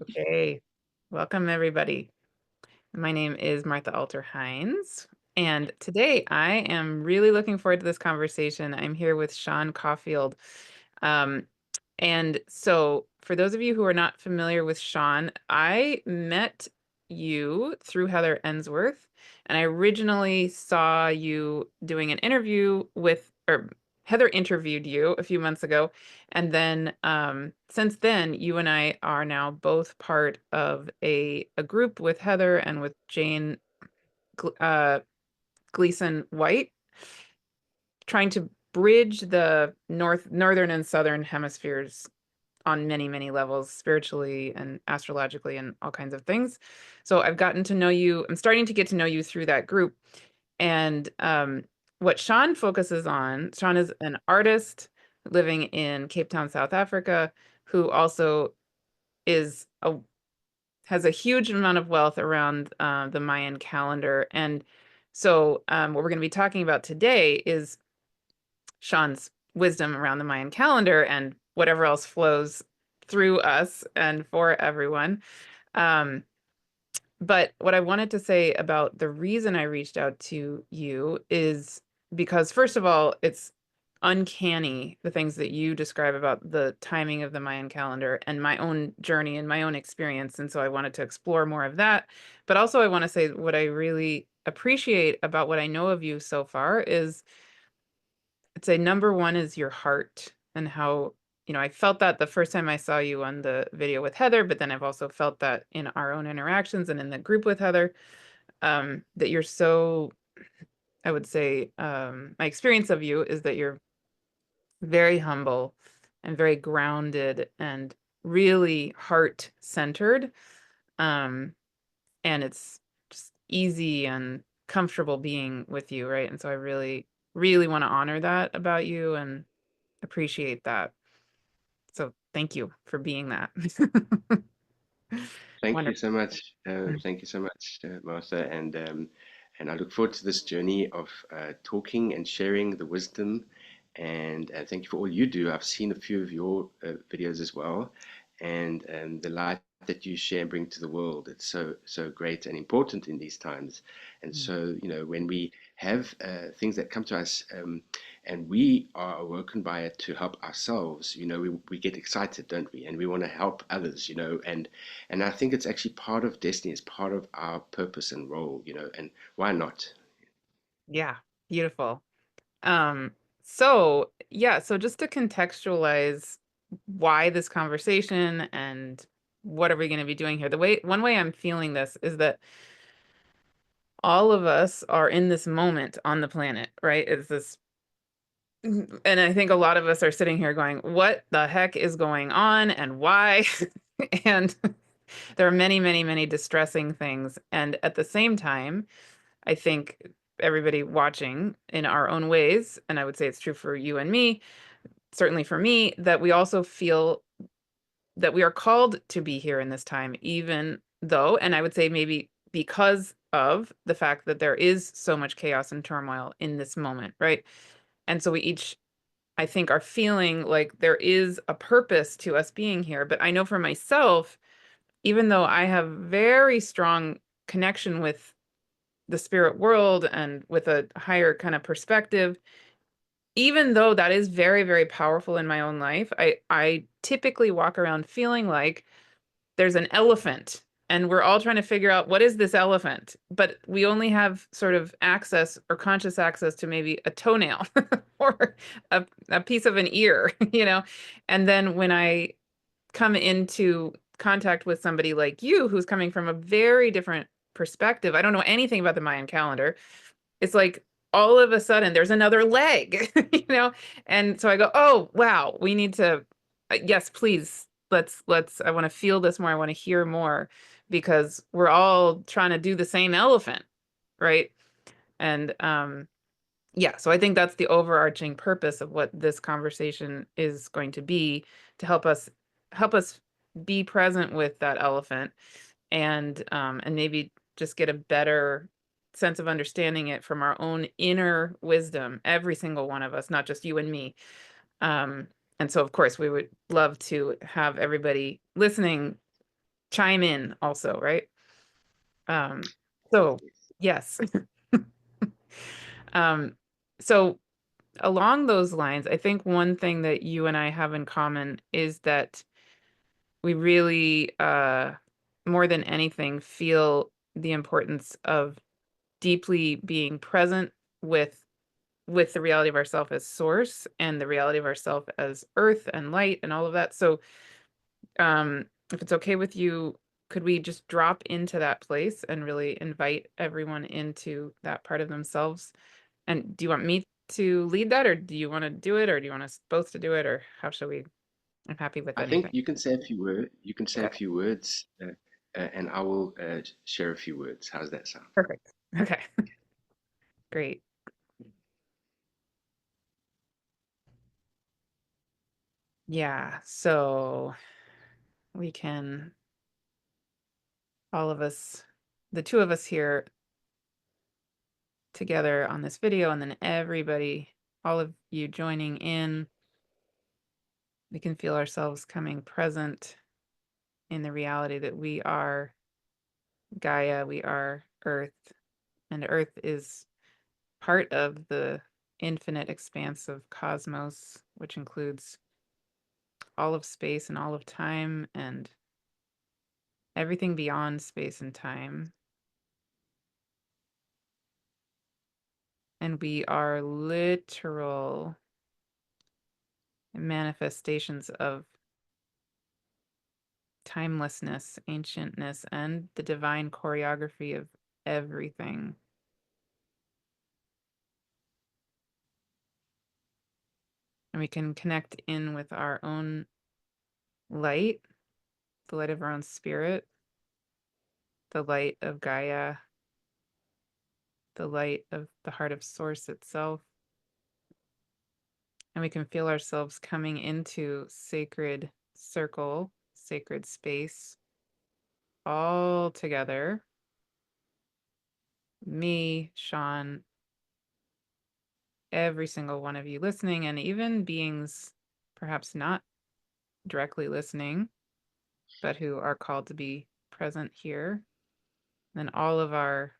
Okay, welcome everybody. My name is Martha Alter Hines, and today I am really looking forward to this conversation. I'm here with Sean Caulfield. Um, and so, for those of you who are not familiar with Sean, I met you through Heather Ensworth, and I originally saw you doing an interview or Heather interviewed you a few months ago, and then since then, you and I are now both part of a group with Heather and with Jane Gleason White, trying to bridge the northern and southern hemispheres on many, many levels, spiritually and astrologically and all kinds of things. So I've gotten to know you. I'm starting to get to know you through that group. And what Sean focuses on, Sean is an artist living in Cape Town, South Africa, who also is a has a huge amount of wealth around the Mayan calendar. And so what we're going to be talking about today is Sean's wisdom around the Mayan calendar and whatever else flows through us and for everyone. Um, but what I wanted to say about the reason I reached out to you is because, first of all, it's uncanny the things that you describe about the timing of the Mayan calendar and my own journey and my own experience. And so I wanted to explore more of that. But also, I want to say what I really appreciate about what I know of you so far is I'd say number one is your heart and how, I felt that the first time I saw you on the video with Heather, but then I've also felt that in our own interactions and in the group with Heather, that you're so, I would say, my experience of you is that you're very humble and very grounded and really heart centered. Um, and it's just easy and comfortable being with you, right? And so I really, really want to honor that about you and appreciate that. So thank you for being that. Thank you Wonderful. so much. Thank you so much, Martha, and I look forward to this journey of talking and sharing the wisdom. And thank you for all you do. I've seen a few of your videos as well, and the light that you share and bring to the world. It's so great and important in these times. And Mm. so, when we have things that come to us, and we are awoken by it to help ourselves, we get excited, don't we? And we want to help others, and I think it's actually part of destiny, it's part of our purpose and role, and why not? Yeah, beautiful. Um, so yeah, so just to contextualize why this conversation and what are we going to be doing here? One way I'm feeling this is that all of us are in this moment on the planet, right? It's this, and I think a lot of us are sitting here going, what the heck is going on and why? And there are many, many, many distressing things. And at the same time, I think everybody watching in our own ways, and I would say it's true for you and me, certainly for me, that we also feel that we are called to be here in this time, even though, and I would say maybe because of the fact that there is so much chaos and turmoil in this moment, right? And so we each, I think, are feeling like there is a purpose to us being here. But I know for myself, even though I have very strong connection with the spirit world and with a higher kind of perspective, even though that is very, very powerful in my own life, I typically walk around feeling like there's an elephant and we're all trying to figure out what is this elephant, but we only have sort of access or conscious access to maybe a toenail or a piece of an ear, And then when I come into contact with somebody like you who's coming from a very different perspective, I don't know anything about the Mayan calendar. It's like all of a sudden there's another leg, And so I go, "Oh, wow, we need to yes, please. Let's I want to feel this more. I want to hear more because we're all trying to do the same elephant, right?" And yeah, so I think that's the overarching purpose of what this conversation is going to be to help us be present with that elephant and maybe just get a better sense of understanding it from our own inner wisdom, every single one of us, not just you and me. Um, and so, of course, we would love to have everybody listening chime in also, right? Um, so Yes. yes. Um, so along those lines, I think one thing that you and I have in common is that we really, more than anything, feel the importance of deeply being present with with the reality of ourself as source and the reality of ourself as earth and light and all of that. So, if it's okay with you, could we just drop into that place and really invite everyone into that part of themselves? And do you want me to lead that, or do you want to do it, or do you want us both to do it, or how shall we? I'm happy with I think anything. you can say a few words. You can say a Okay, few words, and I will share a few words. How's that sound? perfect. Okay, great. Yeah, so we can, all of us, the two of us here together on this video, and then everybody, all of you joining in, we can feel ourselves coming present in the reality that we are Gaia, we are Earth, and Earth is part of the infinite expanse of cosmos, which includes all of space and all of time and everything beyond space and time. And we are literal manifestations of timelessness, ancientness, and the divine choreography of everything. And we can connect in with our own light, the light of our own spirit, the light of Gaia, the light of the heart of Source itself. And we can feel ourselves coming into sacred circle, sacred space, all together. Me, Sean, every single one of you listening, and even beings perhaps not directly listening, but who are called to be present here. Then all of our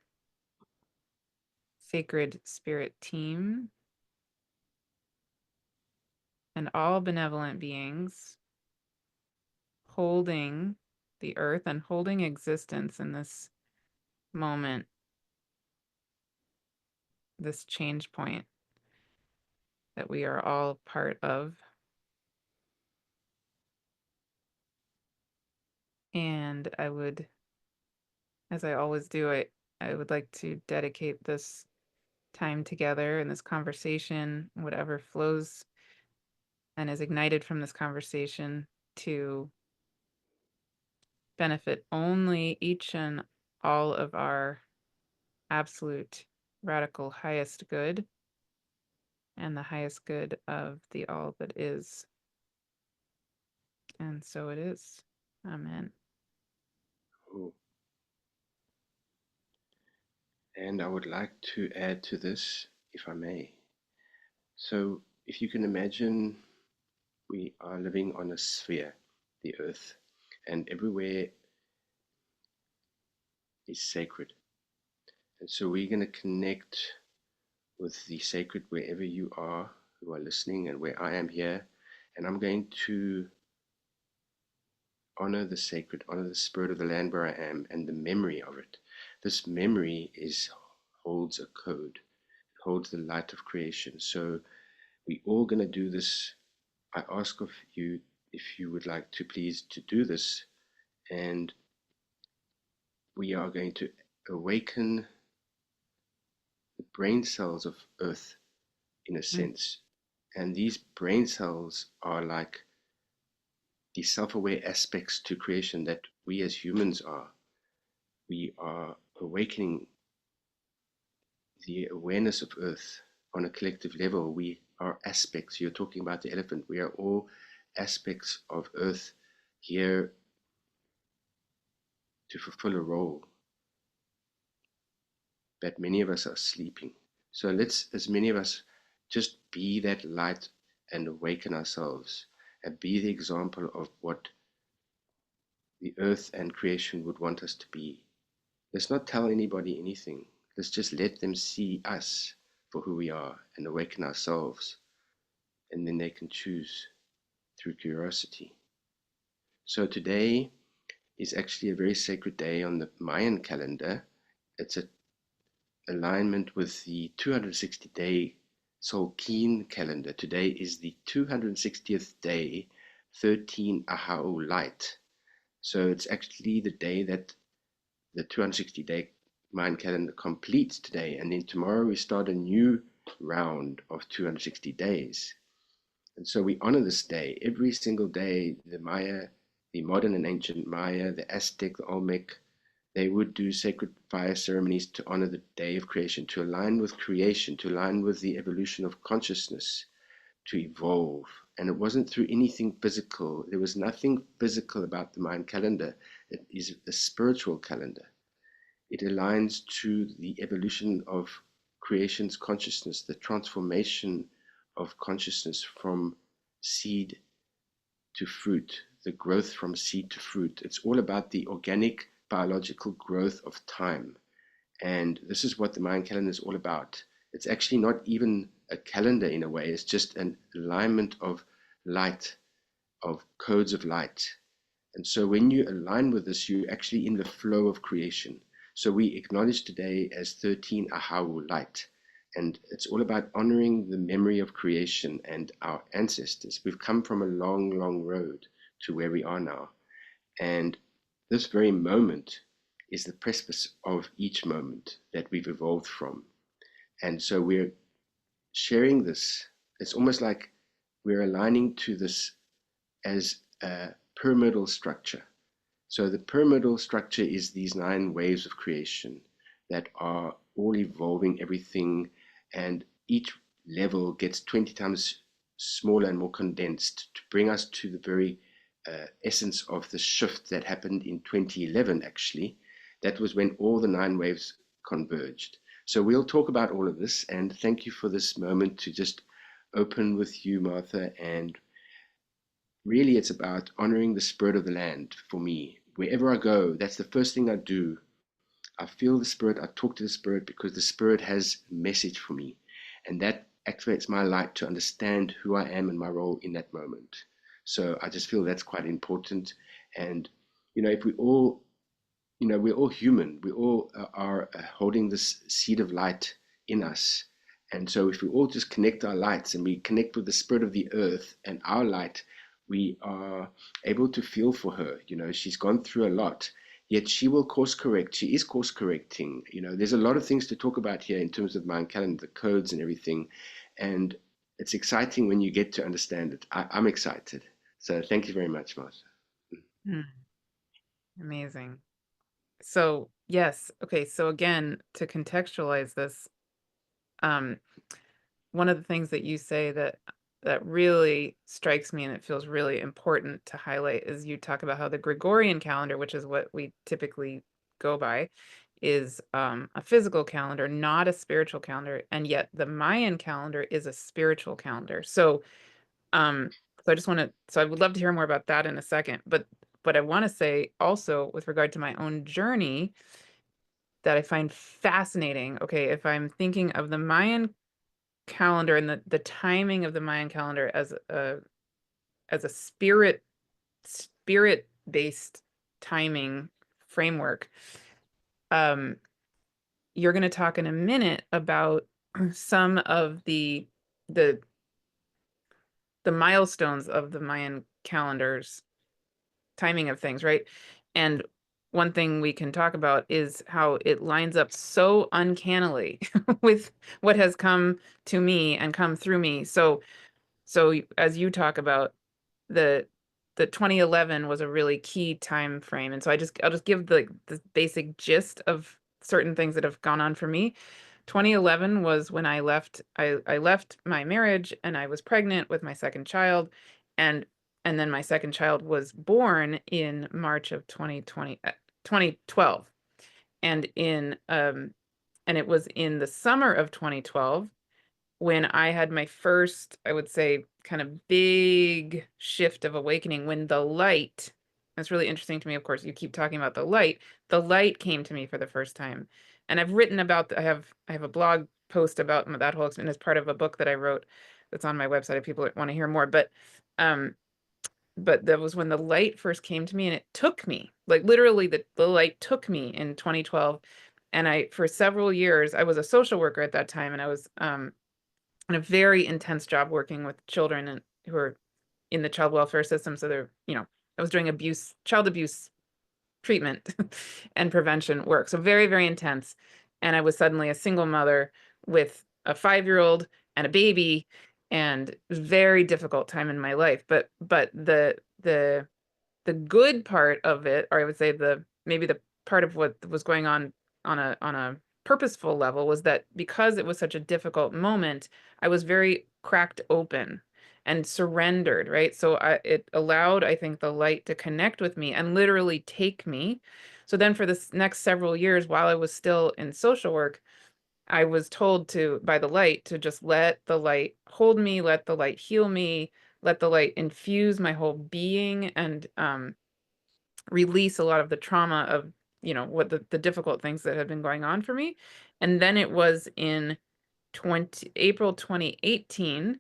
sacred spirit team and all benevolent beings holding the earth and holding existence in this moment, this change point that we are all part of. And I would, as I always do, I would like to dedicate this time together in this conversation, whatever flows and is ignited from this conversation, to benefit only each and all of our absolute radical highest good and the highest good of the all that is. And so it is. Amen. Oh, and I would like to add to this, if I may. So, if you can imagine, we are living on a sphere, the Earth, and everywhere is sacred. And so, we're going to connect with the sacred wherever you are, who are listening, and where I am here. And I'm going to honor the sacred, honor the spirit of the land where I am, and the memory of it. This memory holds a code, it holds the light of creation. So, we all going to do this. I ask of you if you would like to please to do this, and we are going to awaken the brain cells of Earth in a Mm. sense. And these brain cells are like the self-aware aspects to creation that we as humans are. We are awakening the awareness of Earth on a collective level. We are aspects. You're talking about the elephant. We are all aspects of Earth here to fulfill a role, but many of us are sleeping. So let's, as many of us, just be that light and awaken ourselves and be the example of what the earth and creation would want us to be. Let's not tell anybody anything. Let's just let them see us for who we are and awaken ourselves, and then they can choose through curiosity. So today is actually a very sacred day on the Mayan calendar. It's an alignment with the 260-day Solkeen calendar. Today is the 260th day, 13 Ahau light. So it's actually the day that the 260-day Mayan calendar completes today. And then tomorrow we start a new round of 260 days. And so we honor this day every single day. The Maya, the modern and ancient Maya, the Aztec, the Olmec, they would do sacred fire ceremonies to honor the day of creation, to align with creation, to align with the evolution of consciousness, to evolve. And it wasn't through anything physical. There was nothing physical about the Mayan calendar. It is a spiritual calendar. It aligns to the evolution of creation's consciousness, the transformation of consciousness from seed to fruit, the growth from seed to fruit. It's all about the organic biological growth of time. And this is what the Mayan calendar is all about. It's actually not even a calendar in a way, it's just an alignment of light, of codes of light. And so when you align with this, you're actually in the flow of creation. So we acknowledge today as 13 Ahau light. And it's all about honoring the memory of creation and our ancestors. We've come from a long, long road to where we are now. And this very moment is the precipice of each moment that we've evolved from. And so we're sharing this. It's almost like we're aligning to this as a pyramidal structure. So the pyramidal structure is these 9 waves of creation that are all evolving everything, and each level gets 20 times smaller and more condensed to bring us to the very essence of the shift that happened in 2011, actually. That was when all the 9 waves converged. So we'll talk about all of this, and thank you for this moment to just open with you, Martha. And really, it's about honoring the spirit of the land for me. Wherever I go, that's the first thing I do. I feel the spirit, I talk to the spirit because the spirit has a message for me. And that activates my light to understand who I am and my role in that moment. So I just feel that's quite important. And, if we all, we're all human, we all are holding this seed of light in us. And so if we all just connect our lights and we connect with the spirit of the earth and our light, we are able to feel for her. She's gone through a lot, yet she will course correct. She is course correcting. There's a lot of things to talk about here in terms of Mayan calendar, the codes and everything. And it's exciting when you get to understand it. I'm excited. So thank you very much, Martha. Hmm, amazing. So, yes. Okay. So again, to contextualize this, um, one of the things that you say that really strikes me and it feels really important to highlight is you talk about how the Gregorian calendar, which is what we typically go by, is a physical calendar, not a spiritual calendar, and yet the Mayan calendar is a spiritual calendar. Um, so I just want to, so I would love to hear more about that in a second, but I want to say also with regard to my own journey that I find fascinating. Okay, if I'm thinking of the Mayan calendar and the timing of the Mayan calendar as a spirit based timing framework. Um, you're going to talk in a minute about some of the the milestones of the Mayan calendar's timing of things, right? And one thing we can talk about is how it lines up so uncannily with what has come to me and come through me. So as you talk about the the 2011 was a really key time frame, and so I'll just give the basic gist of certain things that have gone on for me. 2011 was when I left my marriage and I was pregnant with my second child, and and then my second child was born in March of 2012. And and it was in the summer of 2012 when I had my first, I would say, kind of big shift of awakening, when the light It's really interesting to me. Of course, you keep talking about the light. The light came to me for the first time, and I've written about. I have a blog post about that whole experience as part of a book that I wrote that's on my website if people want to hear more. Um, but that was when the light first came to me, and it took me, like literally, the light took me in 2012. And I, for several years, I was a social worker at that time, and I was in a very intense job working with children and who are in the child welfare system. So they're, I was doing child abuse treatment and prevention work. So very, very intense. And I was suddenly a single mother with a 5-year-old and a baby, and it was a very difficult time in my life. But the good part of it, or I would say maybe the part of what was going on a purposeful level, was that because it was such a difficult moment, I was very cracked open and surrendered, right? So it allowed, I think, the light to connect with me and literally take me. So then for this next several years, while I was still in social work, I was told by the light to just let the light hold me, let the light heal me, let the light infuse my whole being, and release a lot of the trauma of, what the difficult things that had been going on for me. And then it was in April 2018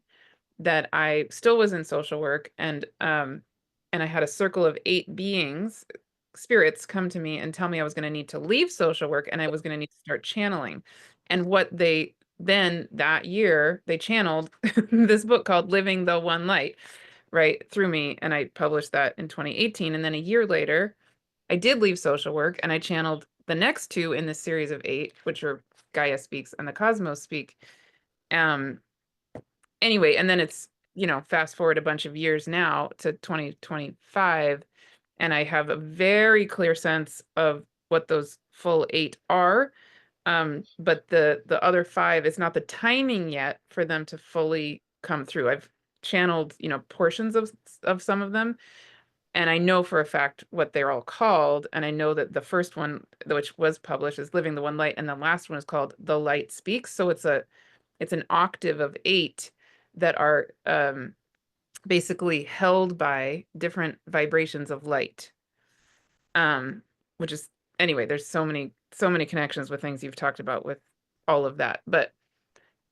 that I still was in social work, and I had a circle of 8 beings, spirits, come to me and tell me I was going to need to leave social work and I was going to need to start channeling. And what they then that year they channeled this book called Living the One Light right through me, and I published that in 2018. And then a year later, I did leave social work and I channeled the next two in this series of 8, which are Gaia Speaks and the Cosmos Speak. Um, anyway, and then it's, fast forward a bunch of years now to 2025, and I have a very clear sense of what those full 8 are. But the other 5, it's not the timing yet for them to fully come through. I've channeled, portions of some of them, and I know for a fact what they're all called. And I know that the first one, which was published, is Living the One Light, and the last one is called The Light Speaks. So it's an octave of 8 that are basically held by different vibrations of light. Um, which is, anyway, there's so many connections with things you've talked about with all of that. But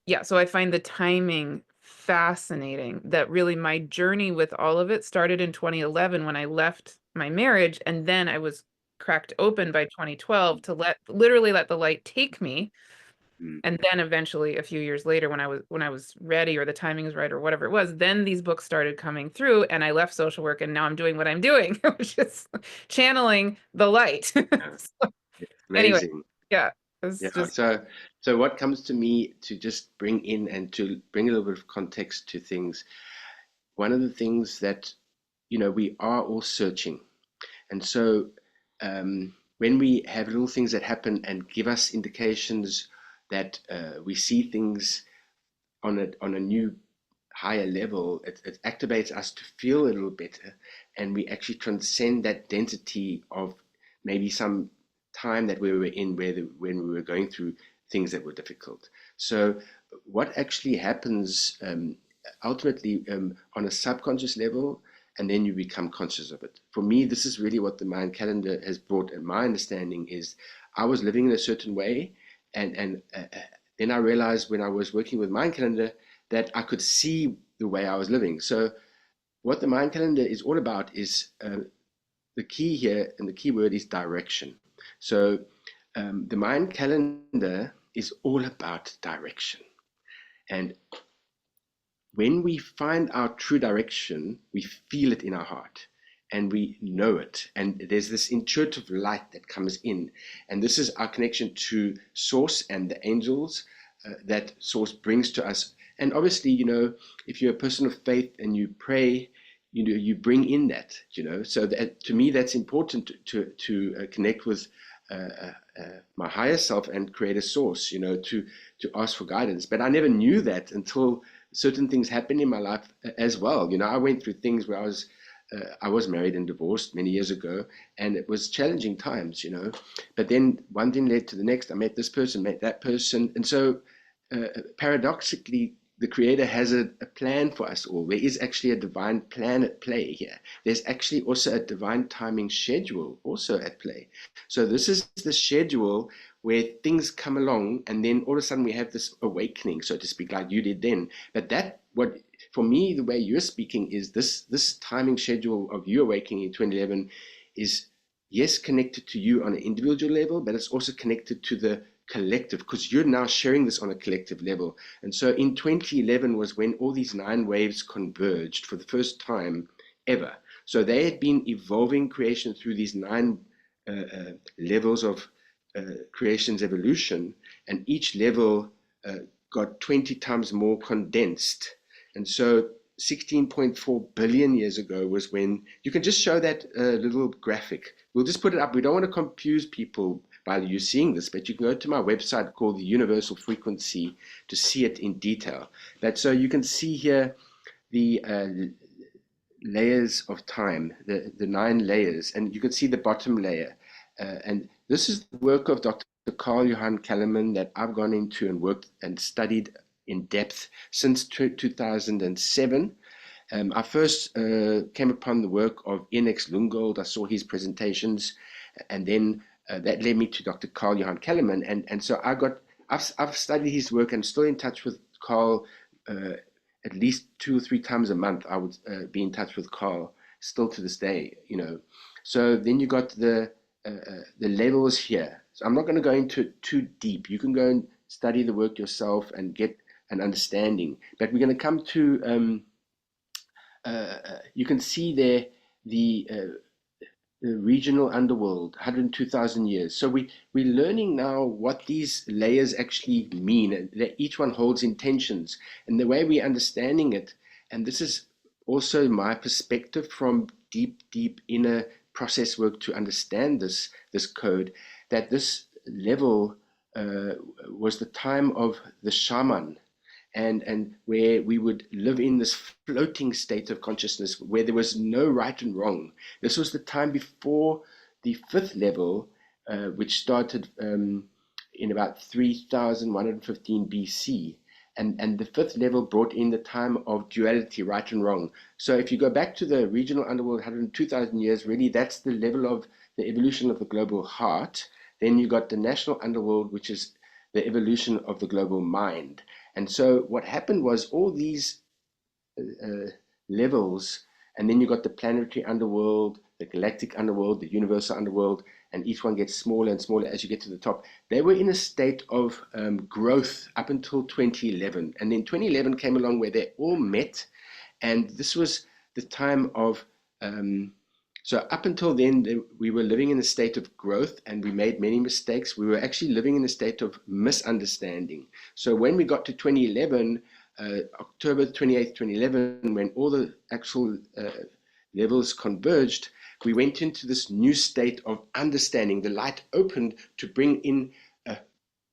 yeah, so I find the timing fascinating, that really my journey with all of it started in 2011 when I left my marriage, and then I was cracked open by 2012 to literally let the light take me. Mm. And then eventually a few years later, when I was ready, or the timing was right, or whatever it was, then these books started coming through and I left social work, and now I'm doing what I'm doing, which is channeling the light. Yeah, So, it's anyway, amazing. yeah, it's Yeah. just So what comes to me to just bring in and to bring a little bit of context to things, one of the things that, we are all searching. And so when we have little things that happen and give us indications that we see things on a new higher level, it activates us to feel a little better, and we actually transcend that density of maybe some time that we were in when we were going through things that were difficult. So what actually happens ultimately on a subconscious level, and then you become conscious of it. For me, this is really what the Mayan calendar has brought, and my understanding is I was living in a certain way, and then I realized when I was working with Mayan calendar that I could see the way I was living. So what the Mayan calendar is all about is the key here, and the key word is direction. So the Mayan calendar is all about direction. And when we find our true direction, we feel it in our heart and we know it. And there's this intuitive light that comes in. And this is our connection to Source and the angels that Source brings to us. And obviously, if you're a person of faith and you pray, you bring in that, So to me, that's important to connect with my higher self and create a source, to ask for guidance. But I never knew that until certain things happened in my life as well. I went through things where I was married and divorced many years ago, and it was challenging times. But then one thing led to the next. I met this person, met that person, and so paradoxically, the Creator has a plan for us all. There is actually a divine plan at play here. There's actually also a divine timing schedule also at play. So this is the schedule where things come along, and then all of a sudden we have this awakening, so to speak, like you did then. But that, what for me, the way you're speaking is this timing schedule of you awakening in 2011 is, yes, connected to you on an individual level, but it's also connected to the collective, because you're now sharing this on a collective level. And so in 2011 was when all these 9 waves converged for the first time ever. So they had been evolving creation through these 9 levels of creation's evolution, and each level got 20 times more condensed. And so 16.4 billion years ago was when, you can just show that little graphic. We'll just put it up. We don't want to confuse people by you seeing this, but you can go to my website called the Universal Frequency to see it in detail. But so you can see here the layers of time, the 9 layers, and you can see the bottom layer. And this is the work of Dr. Carl-Johan Kellerman that I've gone into and worked and studied in depth since 2007. I first came upon the work of Inex Lungold. I saw his presentations, and then that led me to Dr. Carl-Johan Kellerman. And so I've studied his work and still in touch with Carl. At least 2 or 3 times a month, I would be in touch with Carl, still to this day, you know. So then you got the levels here. So I'm not going to go into it too deep. You can go and study the work yourself and get an understanding. But we're going to come to, you can see there the regional underworld, 102,000 years. So we're learning now what these layers actually mean, and that each one holds intentions. And the way we're understanding it, and this is also my perspective from deep inner process work to understand this code, that this level was the time of the shaman, and where we would live in this floating state of consciousness where there was no right and wrong. This was the time before the 5th level, which started in about 3115 BC. And the 5th level brought in the time of duality, right and wrong. So if you go back to the regional underworld, 102,000 years, really that's the level of the evolution of the global heart. Then you got the national underworld, which is the evolution of the global mind. And so what happened was all these levels, and then you got the planetary underworld, the galactic underworld, the universal underworld, and each one gets smaller and smaller as you get to the top. They were in a state of growth up until 2011. And then 2011 came along where they all met, and this was the time of so up until then, we were living in a state of growth, and we made many mistakes. We were actually living in a state of misunderstanding. So when we got to 2011, October 28th, 2011, when all the actual levels converged, we went into this new state of understanding. The light opened to bring in a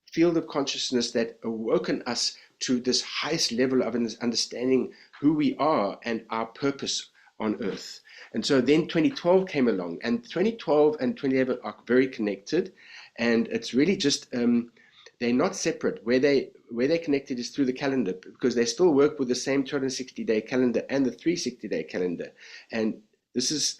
field of consciousness that awoken us to this highest level of understanding who we are and our purpose on earth. And so then 2012 came along, and 2012 and 2011 are very connected, and it's really just they're not separate. Where they connected is through the calendar, because they still work with the same 260-day calendar and the 360-day calendar. And this is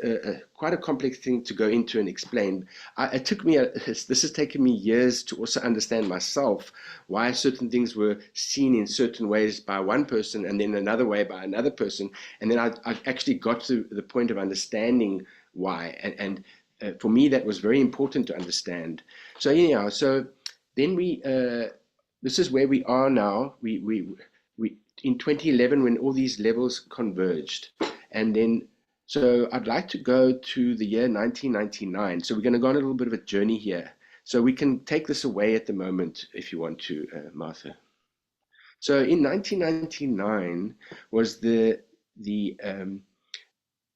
quite a complex thing to go into and explain. It took me, this has taken me years to also understand myself why certain things were seen in certain ways by one person and then another way by another person. And then I actually got to the point of understanding why. And for me, that was very important to understand. So anyhow, so then this is where we are now. We in 2011, when all these levels converged, and then so I'd like to go to the year 1999. So we're going to go on a little bit of a journey here. So we can take this away at the moment if you want to, Martha. So in 1999 was the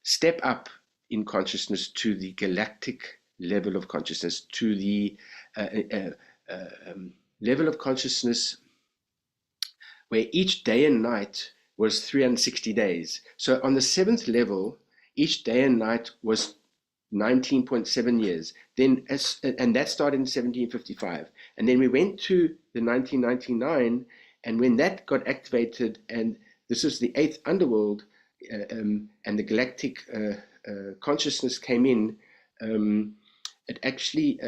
step up in consciousness to the galactic level of consciousness, to the level of consciousness where each day and night was 360 days. So on the 7th level, each day and night was 19.7 years. Then, and that started in 1755. And then we went to the 1999, And when that got activated, and this was the eighth underworld, and the galactic consciousness came in, um, it actually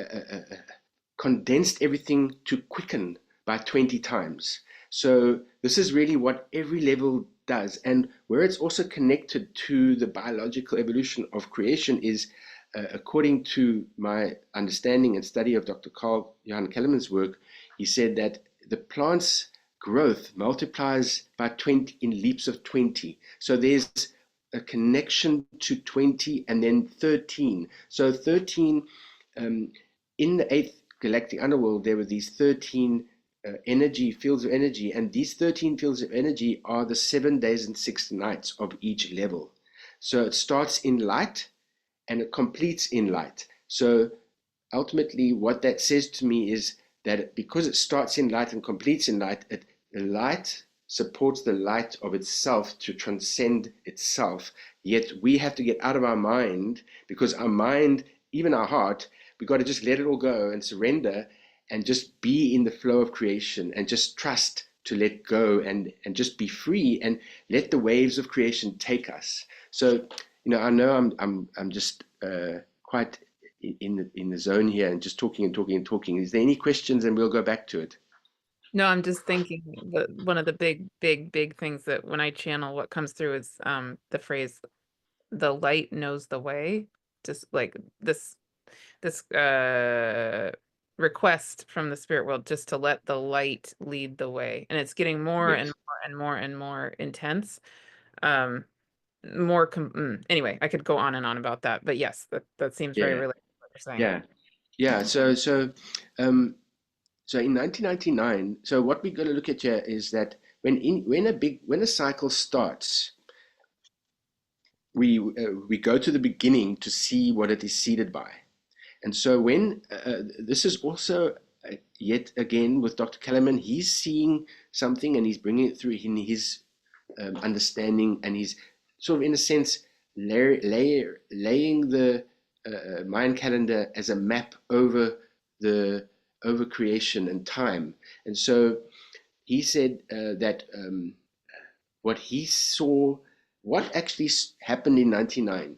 condensed everything to quicken by 20 times. So this is really what every level does. And where it's also connected to the biological evolution of creation is, according to my understanding and study of Dr. Carl Johan Kellerman's work, he said that the plant's growth multiplies by 20 in leaps of 20. So there's a connection to 20 and then 13. So 13, um, in the eighth galactic underworld, there were these 13 fields of energy, and these 13 fields of energy are the 7 days and 6 nights of each level. So it starts in light and it completes in light. So ultimately, what that says to me is that because it starts in light and completes in light, the light supports the light of itself to transcend itself. Yet we have to get out of our mind, because our mind, even our heart, we've got to just let it all go and surrender and just be in the flow of creation and just trust to let go and just be free and let the waves of creation take us. So, I know I'm just quite in the zone here and just talking and talking and talking. Is there any questions? And we'll go back to it. No, I'm just thinking that one of the big things that when I channel, what comes through is the phrase, the light knows the way. Just like this request from the spirit world, just to let the light lead the way. And it's getting more and Yes. more and more and more intense. Um anyway, I could go on and on about that, but yes, that seems very Yeah. related to what you're saying. Yeah. Yeah. Um, so in 1999, so what we're going to look at here is that when a cycle starts, we go to the beginning to see what it is seeded by. And so when this is also yet again with Dr. Kellerman, he's seeing something and he's bringing it through in his understanding, and he's sort of in a sense laying the Mayan calendar as a map the over creation and time. And so he said that what he saw, what actually happened in 99.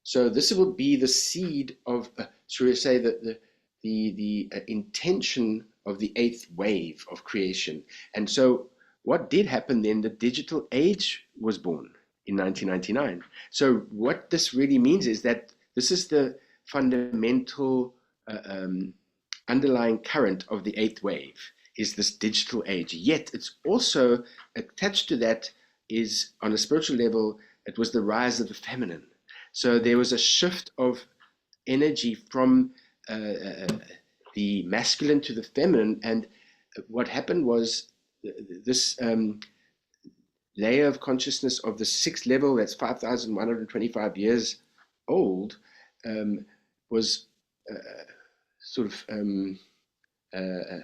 So this will be the seed of, shall we say, that the intention of the eighth wave of creation. And so what did happen then? The digital age was born in 1999. So what this really means is that this is the fundamental underlying current of the eighth wave, is this digital age. Yet it's also attached to that is, on a spiritual level, it was the rise of the feminine. So there was a shift of energy from the masculine to the feminine. And what happened was this layer of consciousness of the sixth level, that's 5,125 years old, was sort of uh,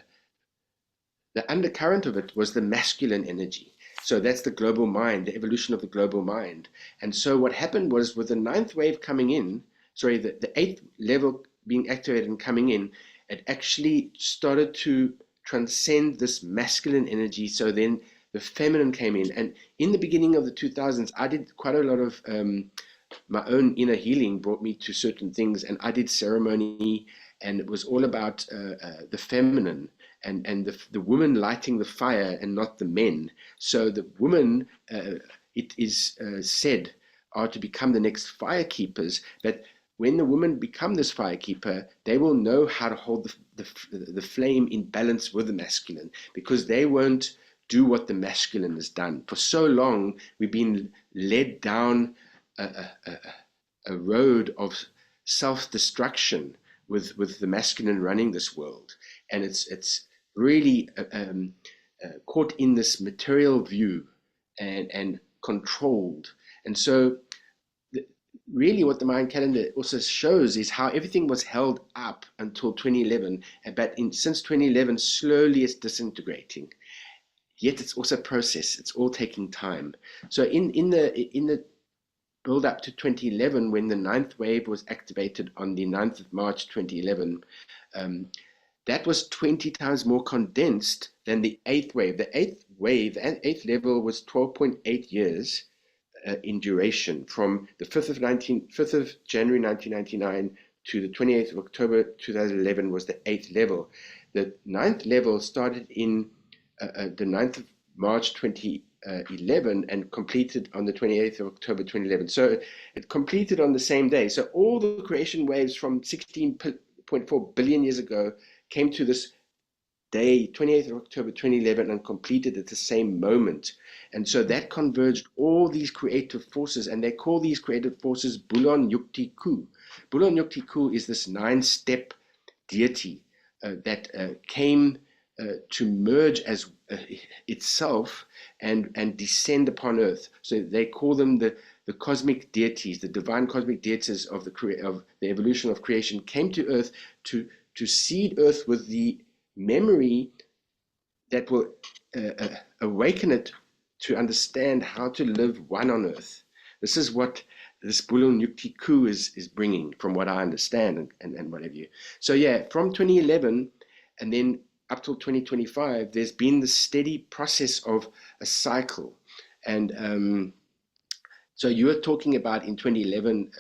the undercurrent of it was the masculine energy. So that's the global mind, the evolution of the global mind. And so what happened was, with the ninth wave coming in, sorry, the eighth level being activated and coming in, it actually started to transcend this masculine energy. So then the feminine came in. And in the beginning of the 2000s, I did quite a lot of my own inner healing, brought me to certain things, and I did ceremony, and it was all about the feminine and the woman lighting the fire and not the men. So the women, it is said, are to become the next fire keepers. But when the women become this fire keeper, they will know how to hold the flame in balance with the masculine, because they won't do what the masculine has done. For so long, we've been led down a road of self-destruction with the masculine running this world, and it's really caught in this material view and controlled. And so really what the Mayan calendar also shows is how everything was held up until 2011, but since 2011 slowly it's disintegrating. Yet it's also a process, it's all taking time. So in the build up to 2011, when the ninth wave was activated on the 9th of March 2011, um, that was 20 times more condensed than the eighth wave. The eighth level was 12.8 years in duration from the 5th of January 1999 to the 28th of October 2011 was the eighth level. The ninth level started in the 9th of March 2011 and completed on the 28th of October 2011. So it completed on the same day. So all the creation waves from 16.4 billion years ago came to this day, 28th of October 2011, and completed at the same moment. And so that converged all these creative forces, and they call these creative forces Bulon Yukti Ku. Bulon Yukti Ku is this 9-step deity that came to merge as itself and descend upon earth. So they call them the cosmic deities, the divine cosmic deities of the evolution of creation, came to earth to seed earth with the memory that will awaken it to understand how to live one on earth. This is what this Bulun Yukti Ku is bringing, from what I understand, and what have you. So yeah, from 2011 and then up till 2025, there's been this steady process of a cycle. And so you were talking about in 2011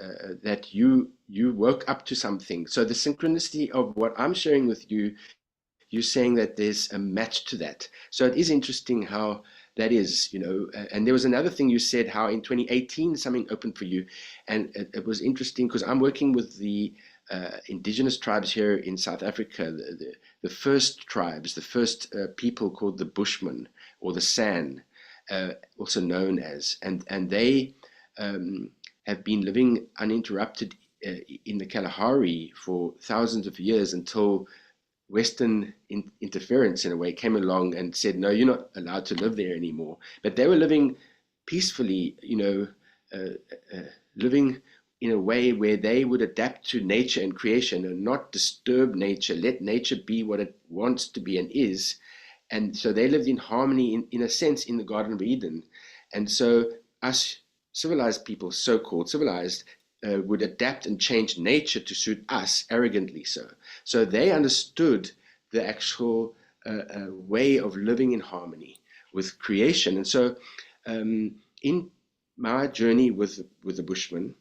that you woke up to something. So the synchronicity of what I'm sharing with you, you're saying that there's a match to that. So it is interesting how that is, and there was another thing you said, how in 2018 something opened for you. And it was interesting because I'm working with the indigenous tribes here in South Africa, the first tribes, the first people called the Bushmen or the San, also known as, and they have been living uninterrupted in the Kalahari for thousands of years until Western interference, in a way, came along and said, no, you're not allowed to live there anymore. But they were living peacefully, living in a way where they would adapt to nature and creation and not disturb nature, let nature be what it wants to be and is. And so they lived in harmony, in a sense, in the Garden of Eden. And so us civilized people, so-called civilized, would adapt and change nature to suit us, arrogantly so. So they understood the actual way of living in harmony with creation. And so in my journey with the Bushmen,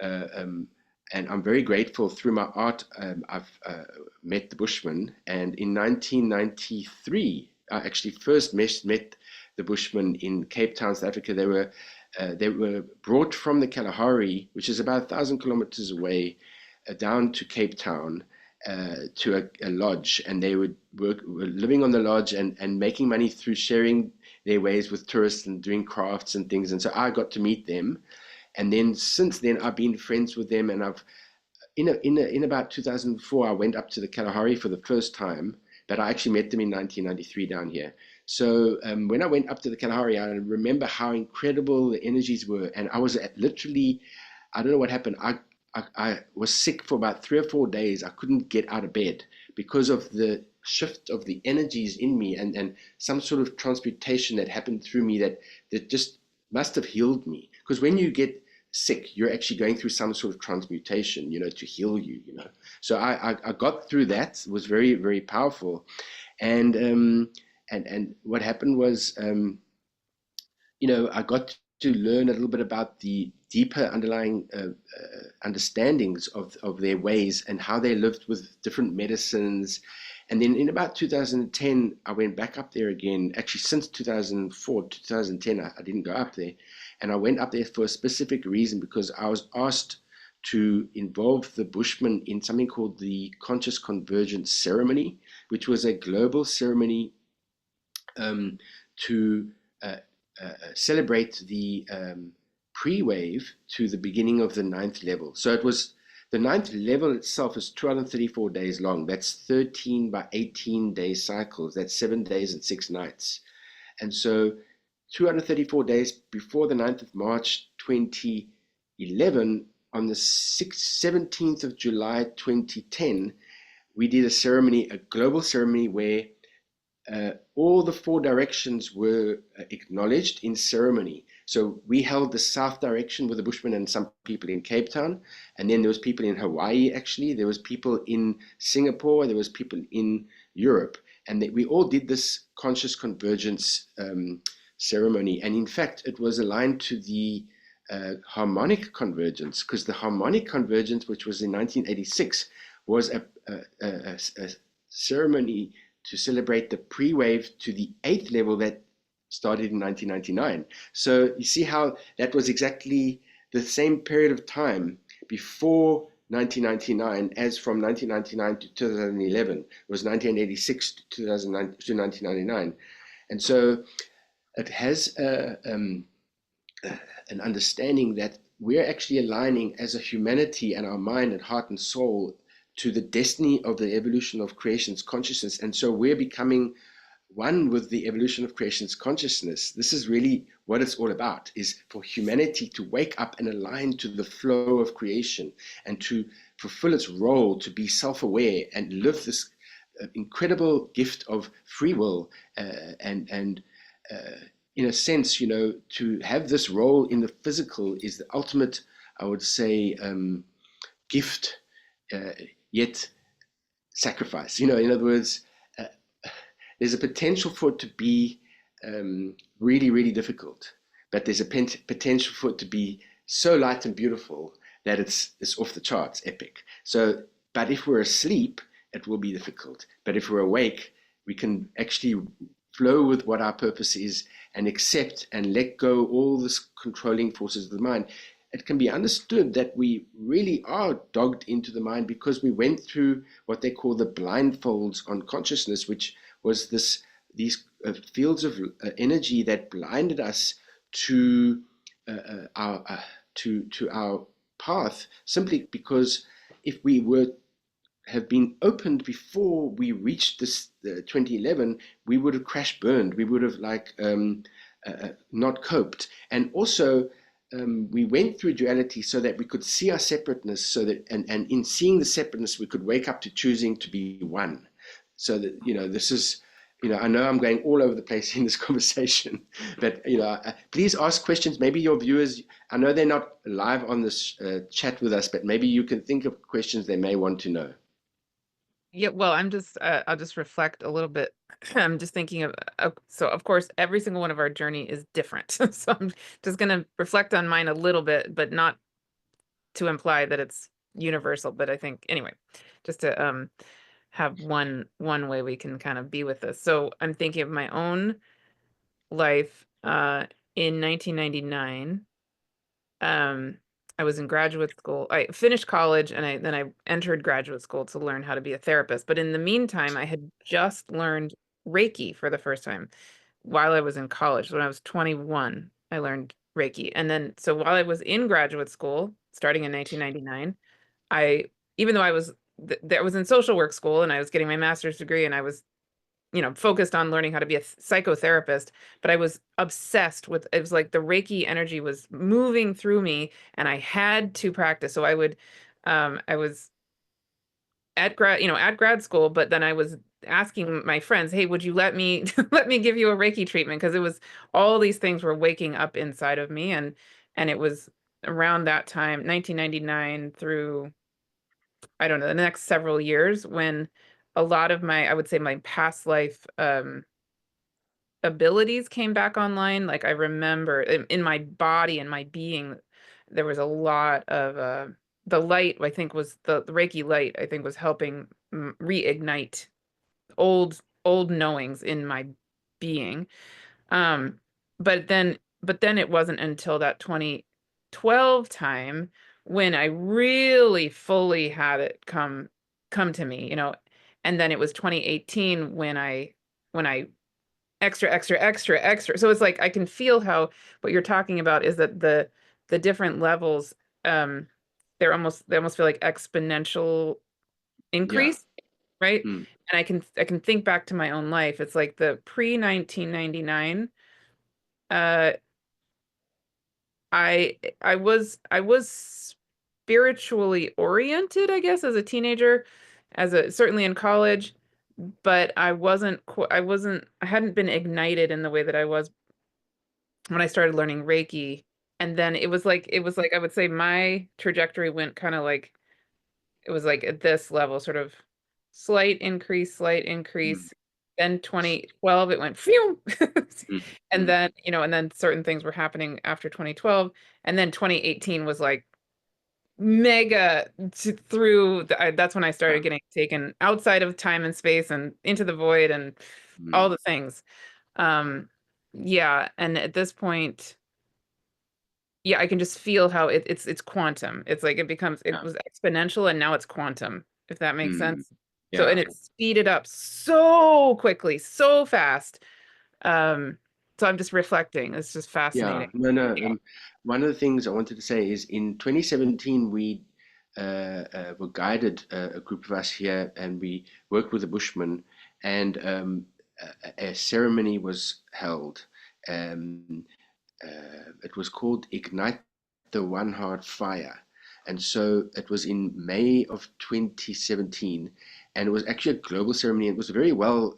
and I'm very grateful through my art, I've met the Bushmen. And in 1993, I actually first met the Bushmen in Cape Town, South Africa. They were brought from the Kalahari, which is about 1,000 kilometers away, down to Cape Town to a lodge, and they were living on the lodge and making money through sharing their ways with tourists and doing crafts and things. And so I got to meet them, and then since then I've been friends with them. And I've in about 2004 I went up to the Kalahari for the first time, but I actually met them in 1993 down here. So when I went up to the Kalahari, I remember how incredible the energies were. And I was literally, I don't know what happened. I was sick for about 3 or 4 days. I couldn't get out of bed because of the shift of the energies in me and some sort of transmutation that happened through me that just must have healed me. Because when you get sick, you're actually going through some sort of transmutation, to heal you. So I got through that. It was very, very powerful. And what happened was, I got to learn a little bit about the deeper underlying understandings of their ways and how they lived with different medicines. And then in about 2010, I went back up there again. Actually, since 2004, 2010, I didn't go up there. And I went up there for a specific reason, because I was asked to involve the Bushmen in something called the Conscious Convergence Ceremony, which was a global ceremony to celebrate the pre-wave to the beginning of the ninth level. So it was, the ninth level itself is 234 days long. That's 13 by 18 day cycles. That's 7 days and 6 nights. And so 234 days before the 9th of March 2011, on the 17th of July 2010, we did a ceremony, a global ceremony, where all the 4 directions were acknowledged in ceremony. So we held the south direction with the Bushmen and some people in Cape Town, and then there was people in Hawaii. Actually, there was people in Singapore, there was people in Europe, and we all did this conscious convergence ceremony. And in fact, it was aligned to the harmonic convergence, because the harmonic convergence, which was in 1986, was a ceremony to celebrate the pre-wave to the eighth level that started in 1999. So you see how that was exactly the same period of time before 1999 as from 1999 to 2011. It was 1986 to 2009 to 1999. And so it has an understanding that we're actually aligning as a humanity and our mind and heart and soul to the destiny of the evolution of creation's consciousness. And so we're becoming one with the evolution of creation's consciousness. This is really what it's all about, is for humanity to wake up and align to the flow of creation and to fulfill its role, to be self-aware and live this incredible gift of free will and in a sense, to have this role in the physical is the ultimate, I would say, gift, yet sacrifice. In other words, uh, there's a potential for it to be really, really difficult, but there's a potential for it to be so light and beautiful that it's off the charts, epic. So, but if we're asleep, it will be difficult. But if we're awake, we can actually flow with what our purpose is and accept and let go all this controlling forces of the mind. It can be understood that we really are dogged into the mind because we went through what they call the blindfolds on consciousness, which was these fields of energy that blinded us to our path, simply because if we were have been opened before we reached this 2011, we would have crash burned. We would have not coped. And also, we went through duality so that we could see our separateness, so that and in seeing the separateness, we could wake up to choosing to be one. So that this is. I know I'm going all over the place in this conversation, but please ask questions. Maybe your viewers, I know they're not live on this chat with us, but maybe you can think of questions they may want to know. Yeah, well, I'll just reflect a little bit. I'm just thinking so of course, every single one of our journey is different. So I'm just going to reflect on mine a little bit, but not to imply that it's universal. But I think, anyway, just to have one way we can kind of be with this. So I'm thinking of my own life in 1999. I was in graduate school. I finished college and then I entered graduate school to learn how to be a therapist. But in the meantime, I had just learned Reiki for the first time while I was in college. When I was 21, I learned Reiki. And then, so while I was in graduate school, starting in 1999, I, even though I was in social work school and I was getting my master's degree and I was focused on learning how to be a psychotherapist, but I was obsessed with, it was like the Reiki energy was moving through me and I had to practice. So I was at grad school, but then I was asking my friends, hey, would you let me, let me give you a Reiki treatment? Because it was, all these things were waking up inside of me. And it was around that time, 1999 through, I don't know, the next several years, when a lot of I would say my past life, abilities came back online. Like I remember in my body and my being, there was a lot of the light, I think was the Reiki light, I think was helping reignite old knowings in my being. Um, but then it wasn't until that 2012 time when I really fully had it come to me. And then it was 2018 when I extra, extra, extra, extra. So it's like I can feel how what you're talking about is that the different levels, um, they almost feel like exponential Yeah. increase, right? Mm. And I can think back to my own life. It's like the pre 1999. Uh, I was spiritually oriented, I guess, as a teenager, certainly in college, but I hadn't been ignited in the way that I was when I started learning Reiki. And then it was like I would say my trajectory went kind of like it was like at this level, sort of slight increase, slight mm, increase. Then 2012, it went phew. mm, And mm, then, and then certain things were happening after 2012. And then 2018 was like mega that's when I yeah, started getting taken outside of time and space and into the void and all mm, the things. Um, yeah. And at this point, yeah, I can just feel how it's quantum. It's like it yeah, was exponential and now it's quantum, if that makes mm, sense. So, yeah. and it's speeded up so quickly, so fast. Um, so I'm just reflecting. It's just Yeah, fascinating. no, no. Yeah. One of the things I wanted to say is in 2017, we were guided, a group of us here, and we worked with the Bushmen, and a ceremony was held. Um, it was called Ignite the One Heart Fire. And so it was in May of 2017, and it was actually a global ceremony. It was very well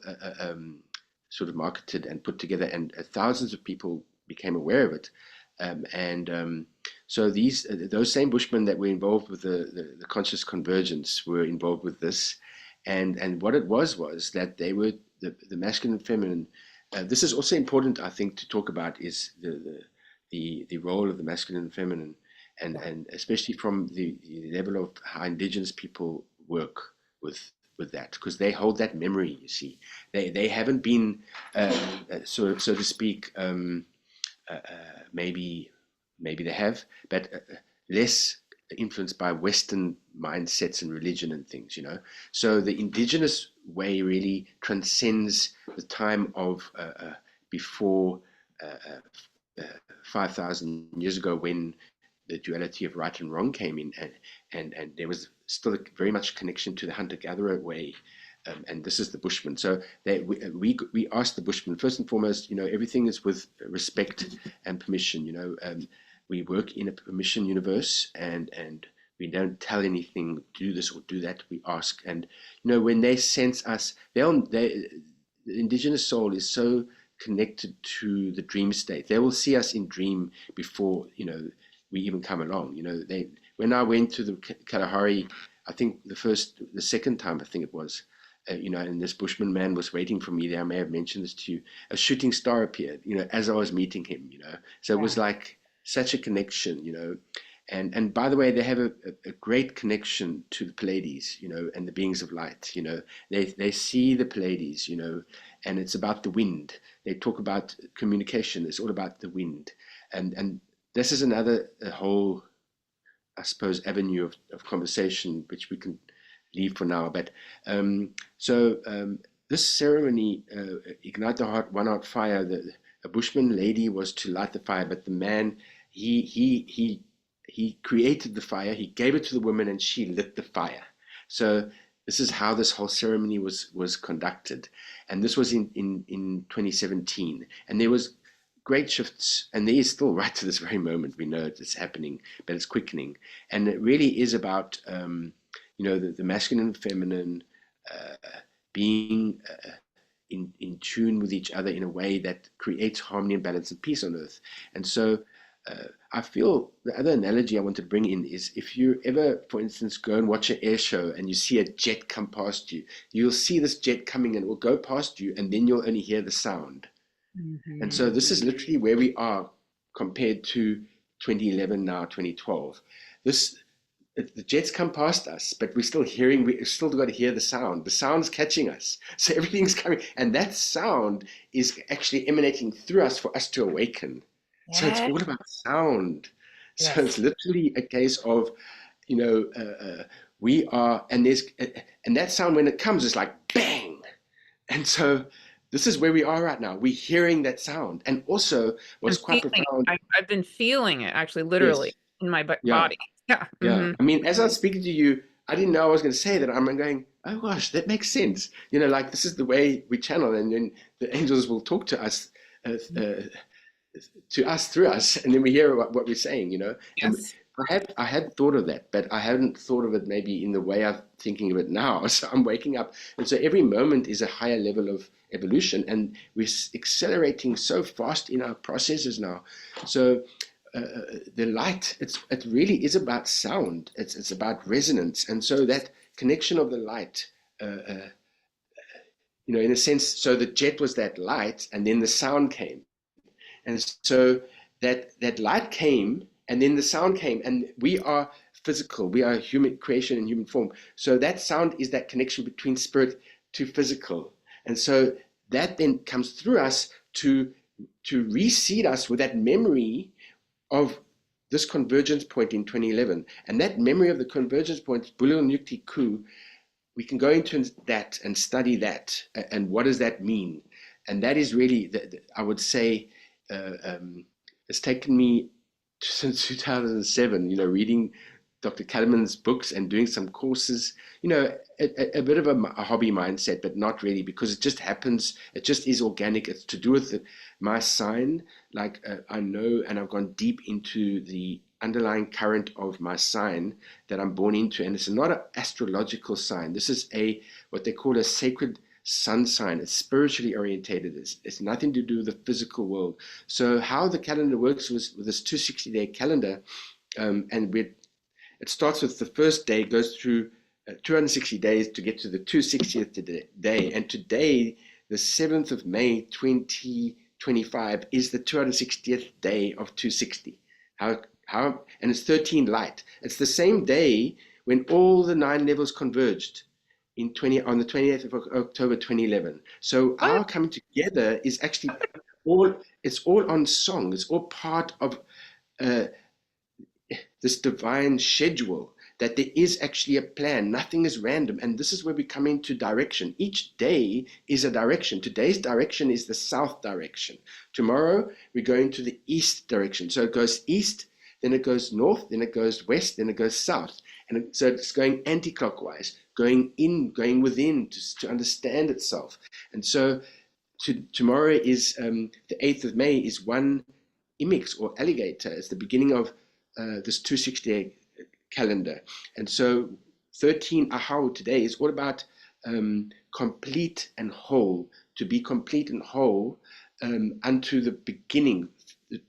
sort of marketed and put together, and thousands of people became aware of it. And so those same Bushmen that were involved with the conscious convergence were involved with this, and what it was that they were the masculine and feminine. This is also important, I think, to talk about is the role of the masculine and feminine, and especially from the level of how Indigenous people work with that, because they hold that memory. You see, they haven't been so to speak. Maybe they have, but less influenced by Western mindsets and religion and things, you know. So the indigenous way really transcends the time of before uh, 5,000 years ago when the duality of right and wrong came in, and there was still very much connection to the hunter-gatherer way. And this is the Bushman. So we asked the Bushman first and foremost. Everything is with respect and permission. We work in a permission universe, and we don't tell anything. Do this or do that. We ask, and when they sense us, the indigenous soul is so connected to the dream state. They will see us in dream before we even come along. When I went to the Kalahari, I think the second time I think it was, and this Bushman man was waiting for me there. I may have mentioned this to you. A shooting star appeared, as I was meeting him. So it was Yeah. like such a connection. And by the way, they have a great connection to the Pleiades, and the beings of light. They see the Pleiades, and it's about the wind. They talk about communication. It's all about the wind, and this is another a whole, I suppose, avenue of conversation which we can leave for now. But this ceremony, Ignite the Heart, One Heart Fire, a Bushman lady was to light the fire, but the man, he created the fire, he gave it to the woman, and she lit the fire. So this is how this whole ceremony was conducted, and this was in 2017, and there was great shifts, and there is still right to this very moment. We know it's happening, but it's quickening, and it really is about the masculine and feminine being in tune with each other in a way that creates harmony and balance and peace on earth. And so I feel the other analogy I want to bring in is if you ever, for instance, go and watch an air show and you see a jet come past you, you'll see this jet coming and it will go past you, and then you'll only hear the sound. And Hmm. so this is literally where we are compared to 2011, now 2012. This the jets come past us, but we still got to hear the sound. The sound's catching us. So everything's coming, and that sound is actually emanating through us for us to awaken. So it's Yeah. all about sound. So it's Yes. literally a case of, you know, we are, and that sound when it comes is like bang. And so this is where we are right now. We're hearing that sound. And also what's I'm quite feeling it. profound, I've been feeling it actually, literally yes, in my yeah. body. Yeah. Yeah, Hmm. I mean, as I'm speaking to you, I didn't know I was going to say that. I'm going, oh gosh, that makes sense. Like this is the way we channel, and then the angels will talk uh, uh, to us through us, and then we hear what we're saying. And Yes. I had thought of that, but I hadn't thought of it maybe in the way I'm thinking of it now. So I'm waking up, and so every moment is a higher level of evolution, and we're accelerating so fast in our processes now. So the light, it really is about sound. It's about resonance, and so that connection of the light, in a sense, so the jet was that light, and then the sound came. And so that light came, and then the sound came, and we are physical. We are human creation in human form. So that sound is that connection between spirit to physical, and so that then comes through us to reseed us with that memory of this convergence point in 2011, and that memory of the convergence point, Bulu Nukti Ku, we can go into that and study that, and what does that mean? And that is really, I would say, it's taken me since 2007, reading Dr. Kellerman's books and doing some courses, a bit of a hobby mindset, but not really, because it just happens. It just is organic. It's to do with my sign. Like I know, and I've gone deep into the underlying current of my sign that I'm born into. And it's not an astrological sign. This is what they call a sacred sun sign. It's spiritually orientated. It's nothing to do with the physical world. So how the calendar works with this 260-day calendar, and it starts with the first day, goes through 260 days to get to the 260th day. And today, the 7th of May, 2025, is the 260th day of 260. And it's 13 light. It's the same day when all the 9 levels converged on the 28th of October 2011. So What? our coming together is actually it's all on song. It's all part of uh, this divine schedule, that there is actually a plan. Nothing is random. And this is where we come into direction. Each day is a direction. Today's direction is the south direction. Tomorrow, we go into the east direction. So it goes east, then it goes north, then it goes west, then it goes south. And so it's going anti-clockwise, going in, going within to understand itself. And so tomorrow is the 8th of May is one imix or alligator. It's the beginning of this 260 calendar. And so 13 Ahau today is all about complete and whole, to be complete and whole unto the beginning.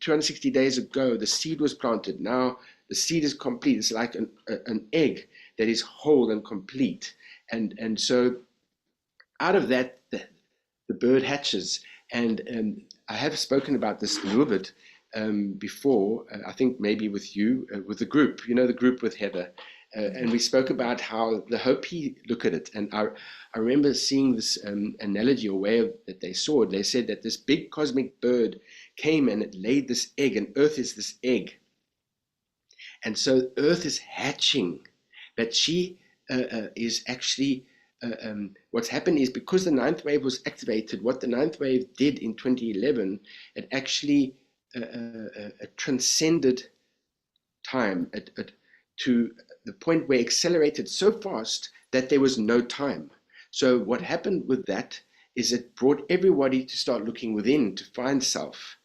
260 days ago, the seed was planted. Now the seed is complete. It's like an egg that is whole and complete. And so out of that, the bird hatches. And I have spoken about this a little bit before, I think maybe with you, with the group, the group with Heather. And we spoke about how the Hopi look at it. And I remember seeing this analogy or way that they saw it. They said that this big cosmic bird came and it laid this egg, and Earth is this egg. And so Earth is hatching, but she is actually, what's happened is, because the ninth wave was activated, what the ninth wave did in 2011, it actually transcended time to the point where it accelerated so fast that there was no time. So what happened with that is it brought everybody to start looking within to find self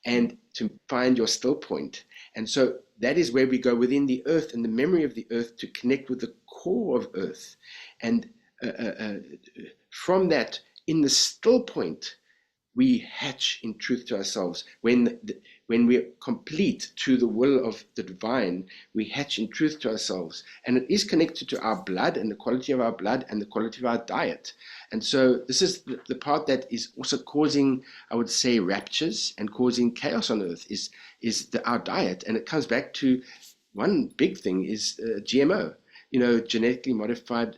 and to find your still point. And so that is where we go within the earth and the memory of the earth to connect with the core of earth. And from that, in the still point, we hatch in truth to ourselves. When we're complete to the will of the divine, we hatch in truth to ourselves. And it is connected to our blood and the quality of our blood and the quality of our diet. And so this is the part that is also causing, I would say, raptures and causing chaos on earth is our diet. And it comes back to one big thing is GMO, genetically modified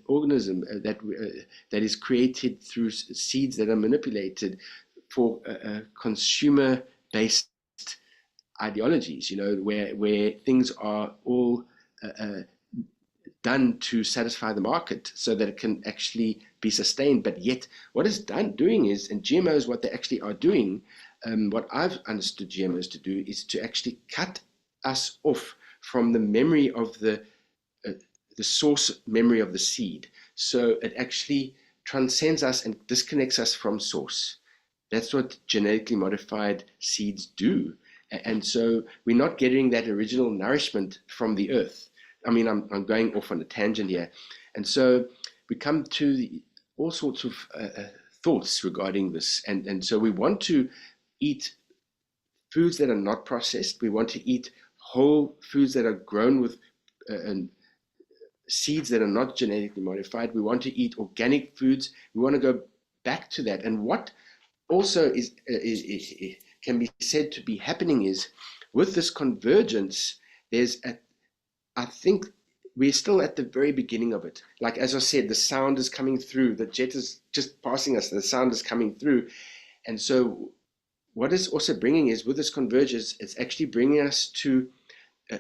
organism that is created through seeds that are manipulated for consumer-based ideologies, where things are all done to satisfy the market so that it can actually be sustained. But yet what it's doing is, and GMOs, what they actually are doing, what I've understood GMOs to do is to actually cut us off from the memory of the source memory of the seed. So it actually transcends us and disconnects us from source. That's what genetically modified seeds do. And so we're not getting that original nourishment from the earth. I mean, I'm going off on a tangent here. And so we come to all sorts of thoughts regarding this. And so we want to eat foods that are not processed. We want to eat whole foods that are grown with and seeds that are not genetically modified. We want to eat organic foods. We want to go back to that. And what also can be said to be happening is with this convergence, I think we're still at the very beginning of it. Like, as I said, the sound is coming through, the jet is just passing us, the sound is coming through. And so, what is also bringing is with this convergence, it's actually bringing us to a,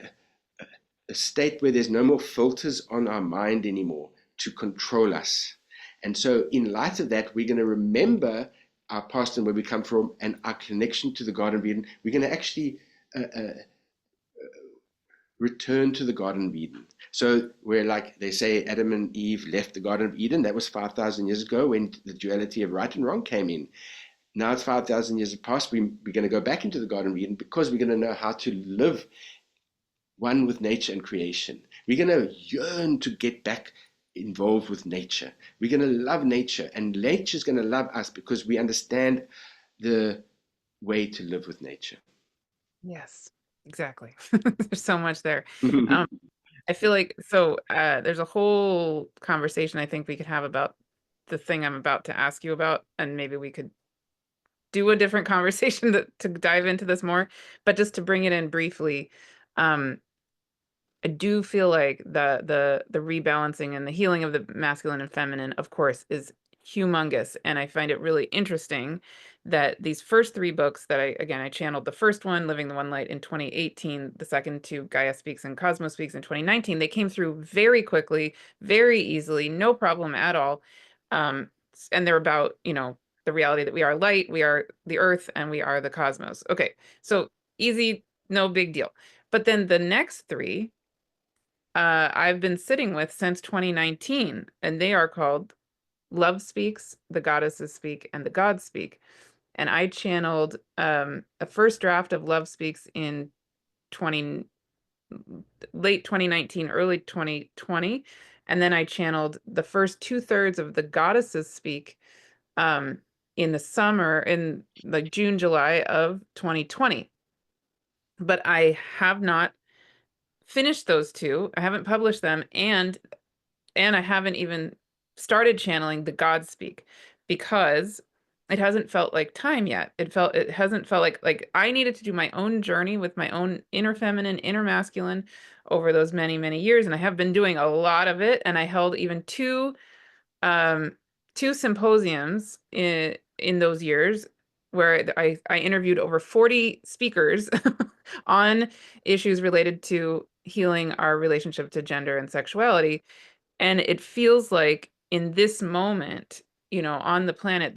a state where there's no more filters on our mind anymore to control us. And so, in light of that, we're going to remember our past and where we come from and our connection to the Garden of Eden. We're going to actually return to the Garden of Eden. So where, like they say, Adam and Eve left the Garden of Eden, that was 5,000 years ago when the duality of right and wrong came in. Now it's 5,000 years have passed. We're going to go back into the Garden of Eden because we're going to know how to live one with nature and creation. We're going to yearn to get back involved with nature. We're going to love nature, and nature's going to love us because we understand the way to live with nature. Yes, exactly. There's so much there. I feel like there's a whole conversation I think we could have about the thing I'm about to ask you about, and maybe we could do a different conversation to dive into this more. But just to bring it in briefly, I do feel like the rebalancing and the healing of the masculine and feminine, of course, is humongous. And I find it really interesting that these first three books that I channeled the first one, Living the One Light, in 2018, the second two, Gaia Speaks and Cosmos Speaks, in 2019, they came through very quickly, very easily, no problem at all. And they're about, the reality that we are light, we are the earth, and we are the cosmos. Okay, so easy, no big deal. But then the next three, I've been sitting with since 2019, and they are called Love Speaks, The Goddesses Speak, and The Gods Speak. And I channeled a first draft of Love Speaks in 20 late 2019, early 2020, and then I channeled the first 2/3 of The Goddesses Speak in the summer, in like June, July of 2020. But I have not finished those two. I haven't published them, and I haven't even started channeling the God Speak because it hasn't felt like time yet. It hasn't felt like I needed to do my own journey with my own inner feminine, inner masculine over those many, many years. And I have been doing a lot of it. And I held even um, two symposiums in those years where I interviewed over 40 speakers on issues related to healing our relationship to gender and sexuality. And it feels like in this moment, on the planet,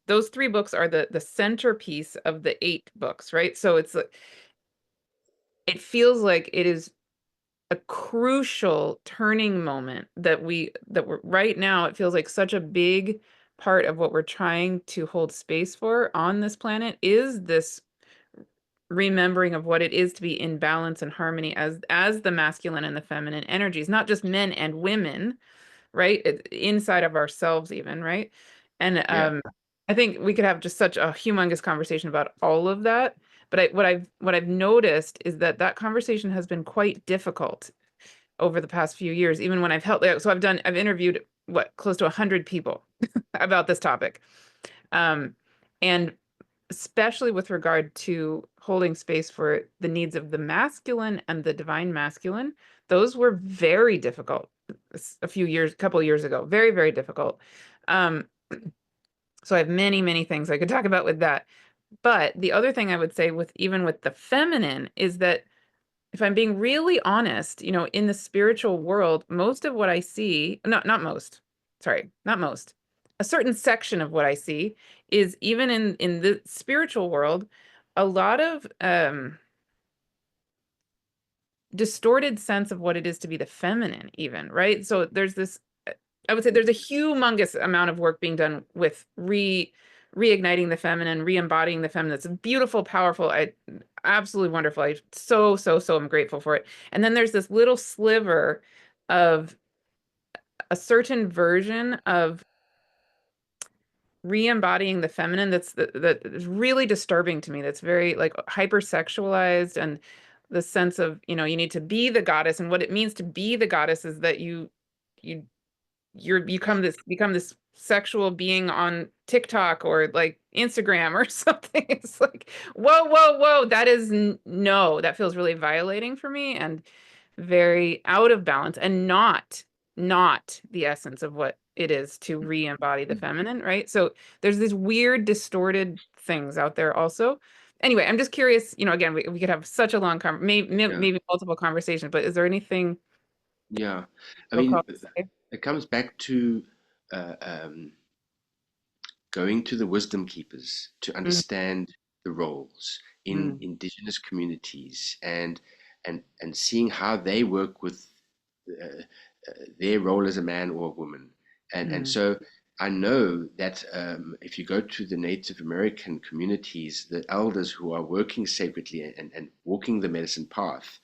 those three books are the centerpiece of the 8 books, right? So it feels like it is a crucial turning moment that we're right now. It feels like such a big part of what we're trying to hold space for on this planet is this remembering of what it is to be in balance and harmony as the masculine and the feminine energies, not just men and women, right? Inside of ourselves even, right? And Yeah. I think we could have just such a humongous conversation about all of that. But what I've noticed is that conversation has been quite difficult over the past few years, even when I've held. So I've interviewed close to 100 people about this topic, and especially with regard to holding space for the needs of the masculine and the divine masculine. Those were very difficult couple of years ago, very, very difficult. Um, so I have many, many things I could talk about with that. But the other thing I would say even with the feminine is that if I'm being really honest, in the spiritual world, most of what I see, not most, sorry, not most, a certain section of what I see is even in the spiritual world, a lot of distorted sense of what it is to be the feminine, even, right? So there's this, I would say there's a humongous amount of work being done with reigniting the feminine, re-embodying the feminine. It's beautiful, powerful, absolutely wonderful. I so am grateful for it. And then there's this little sliver of a certain version of re-embodying the feminine that is really disturbing to me. That's very like hypersexualized, and the sense of, you need to be the goddess, and what it means to be the goddess is that you become this sexual being on TikTok or like Instagram or something. It's like, whoa, whoa, whoa. That is no, that feels really violating for me and very out of balance, and not the essence of what it is to re-embody the feminine, right? So there's these weird distorted things out there also. Anyway, I'm just curious, again, we could have such a long Yeah, maybe multiple conversations, but is there anything yeah. I you'll call mean, to say? it comes back to uh, um, going to the wisdom keepers to Mm, understand the roles in mm, indigenous communities, and seeing how they work with their role as a man or a woman. And mm, so I know that if you go to the Native American communities, the elders who are working sacredly and walking the medicine path,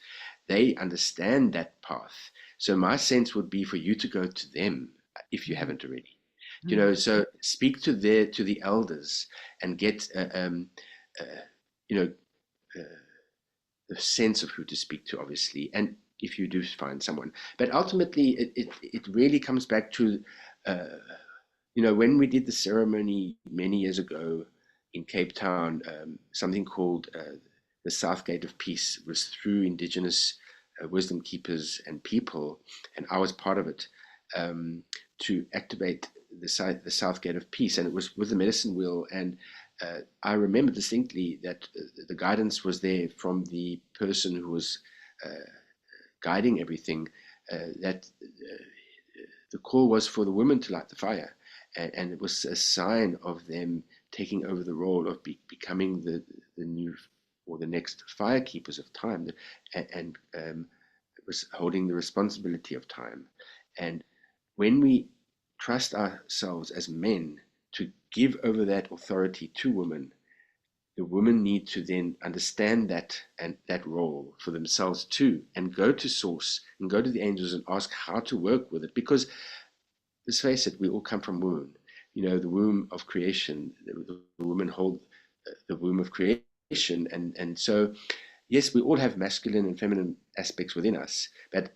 they understand that path. So my sense would be for you to go to them if you mm, haven't already. mm, So speak to the elders and get uh, you know the sense of who to speak to, obviously, and if you do find someone. But ultimately, it really comes back to, uh, when we did the ceremony many years ago in Cape Town, something called the South Gate of Peace was through Indigenous wisdom keepers and people, and I was part of it, to activate the South Gate of Peace, and it was with the medicine wheel. And I remember distinctly that the guidance was there from the person who was uh, guiding everything. That the call was for the women to light the fire, and it was a sign of them taking over the role of becoming the new or the next fire keepers of time, and was holding the responsibility of time. And when we trust ourselves as men to give over that authority to women, the women need to then understand that and that role for themselves too, and go to source and go to the angels and ask how to work with it. Because let's face it, we all come from womb. The womb of creation. The women hold the womb of creation, and so yes, we all have masculine and feminine aspects within us, but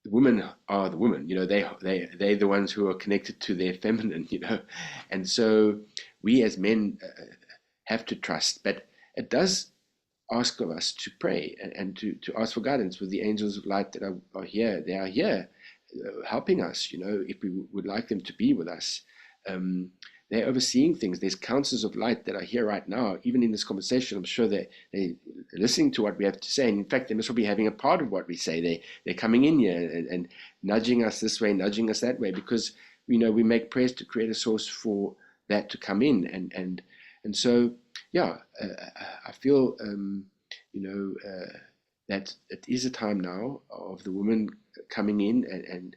the women are the women. They're the ones who are connected to their feminine. And so we as men have to trust, but it does ask of us to pray and to ask for guidance with the angels of light that are here. They are here helping us, if we would like them to be with us. Um, they're overseeing things. There's councils of light that are here right now, even in this conversation. I'm sure they're listening to what we have to say. And in fact, they must be having a part of what we say. They're coming in here and nudging us this way, nudging us that way, because we make prayers to create a source for that to come in. And so, yeah, I feel, that it is a time now of the women coming in and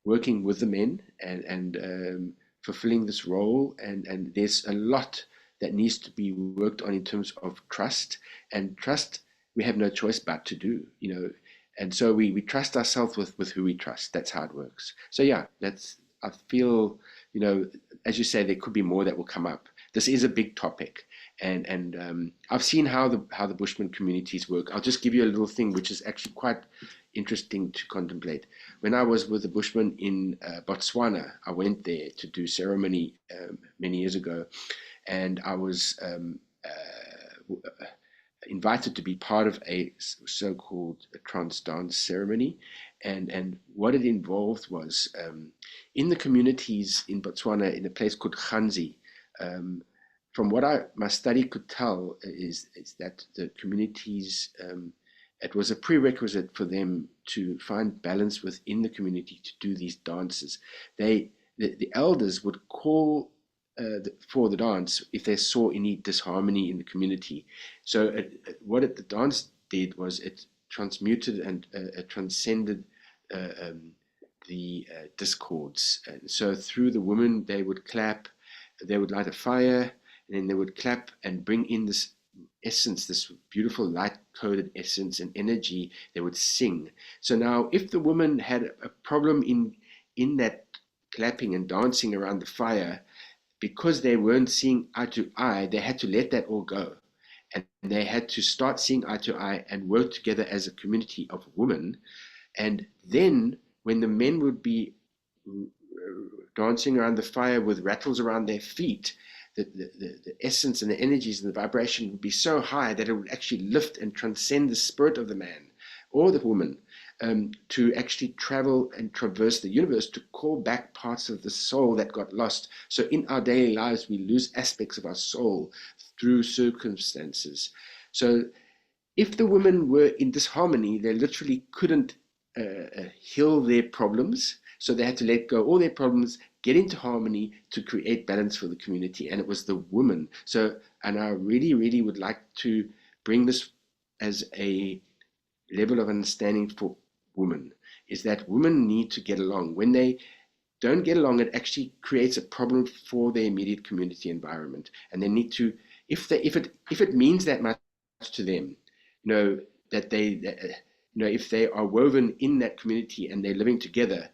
working with the men and fulfilling this role. And there's a lot that needs to be worked on in terms of trust. And trust, we have no choice but to do. And so we trust ourselves with who we trust. That's how it works. So yeah, I feel, as you say, there could be more that will come up. This is a big topic, and I've seen how the Bushman communities work. I'll just give you a little thing which is actually quite interesting to contemplate. When I was with the Bushmen in Botswana, I went there to do ceremony many years ago, and I was invited to be part of a so-called trance dance ceremony. And what it involved was, in the communities in Botswana, in a place called Khanzi. um, from what my study could tell is that the communities, it was a prerequisite for them to find balance within the community to do these dances. The elders would call for the dance if they saw any disharmony in the community. So the dance did was it transmuted and it transcended uh, um, the discords. And so through the women, they would clap, they would light a fire, and then they would clap and bring in this essence, this beautiful light coded essence and energy. They would sing. So now, if the woman had a problem in that clapping and dancing around the fire, because they weren't seeing eye to eye, they had to let that all go. And they had to start seeing eye to eye and work together as a community of women. And then, when the men would be dancing around the fire with rattles around their feet, the essence and the energies and the vibration would be so high that it would actually lift and transcend the spirit of the man or the woman, to actually travel and traverse the universe to call back parts of the soul that got lost. So in our daily lives, we lose aspects of our soul through circumstances. So if the women were in disharmony, they literally couldn't heal their problems. So they had to let go all their problems, get into harmony to create balance for the community. And it was the woman. So, and I really, really would like to bring this as a level of understanding for women, is that women need to get along. When they don't get along, it actually creates a problem for their immediate community environment. And they need to, if it means that much to them, that if they are woven in that community and they're living together,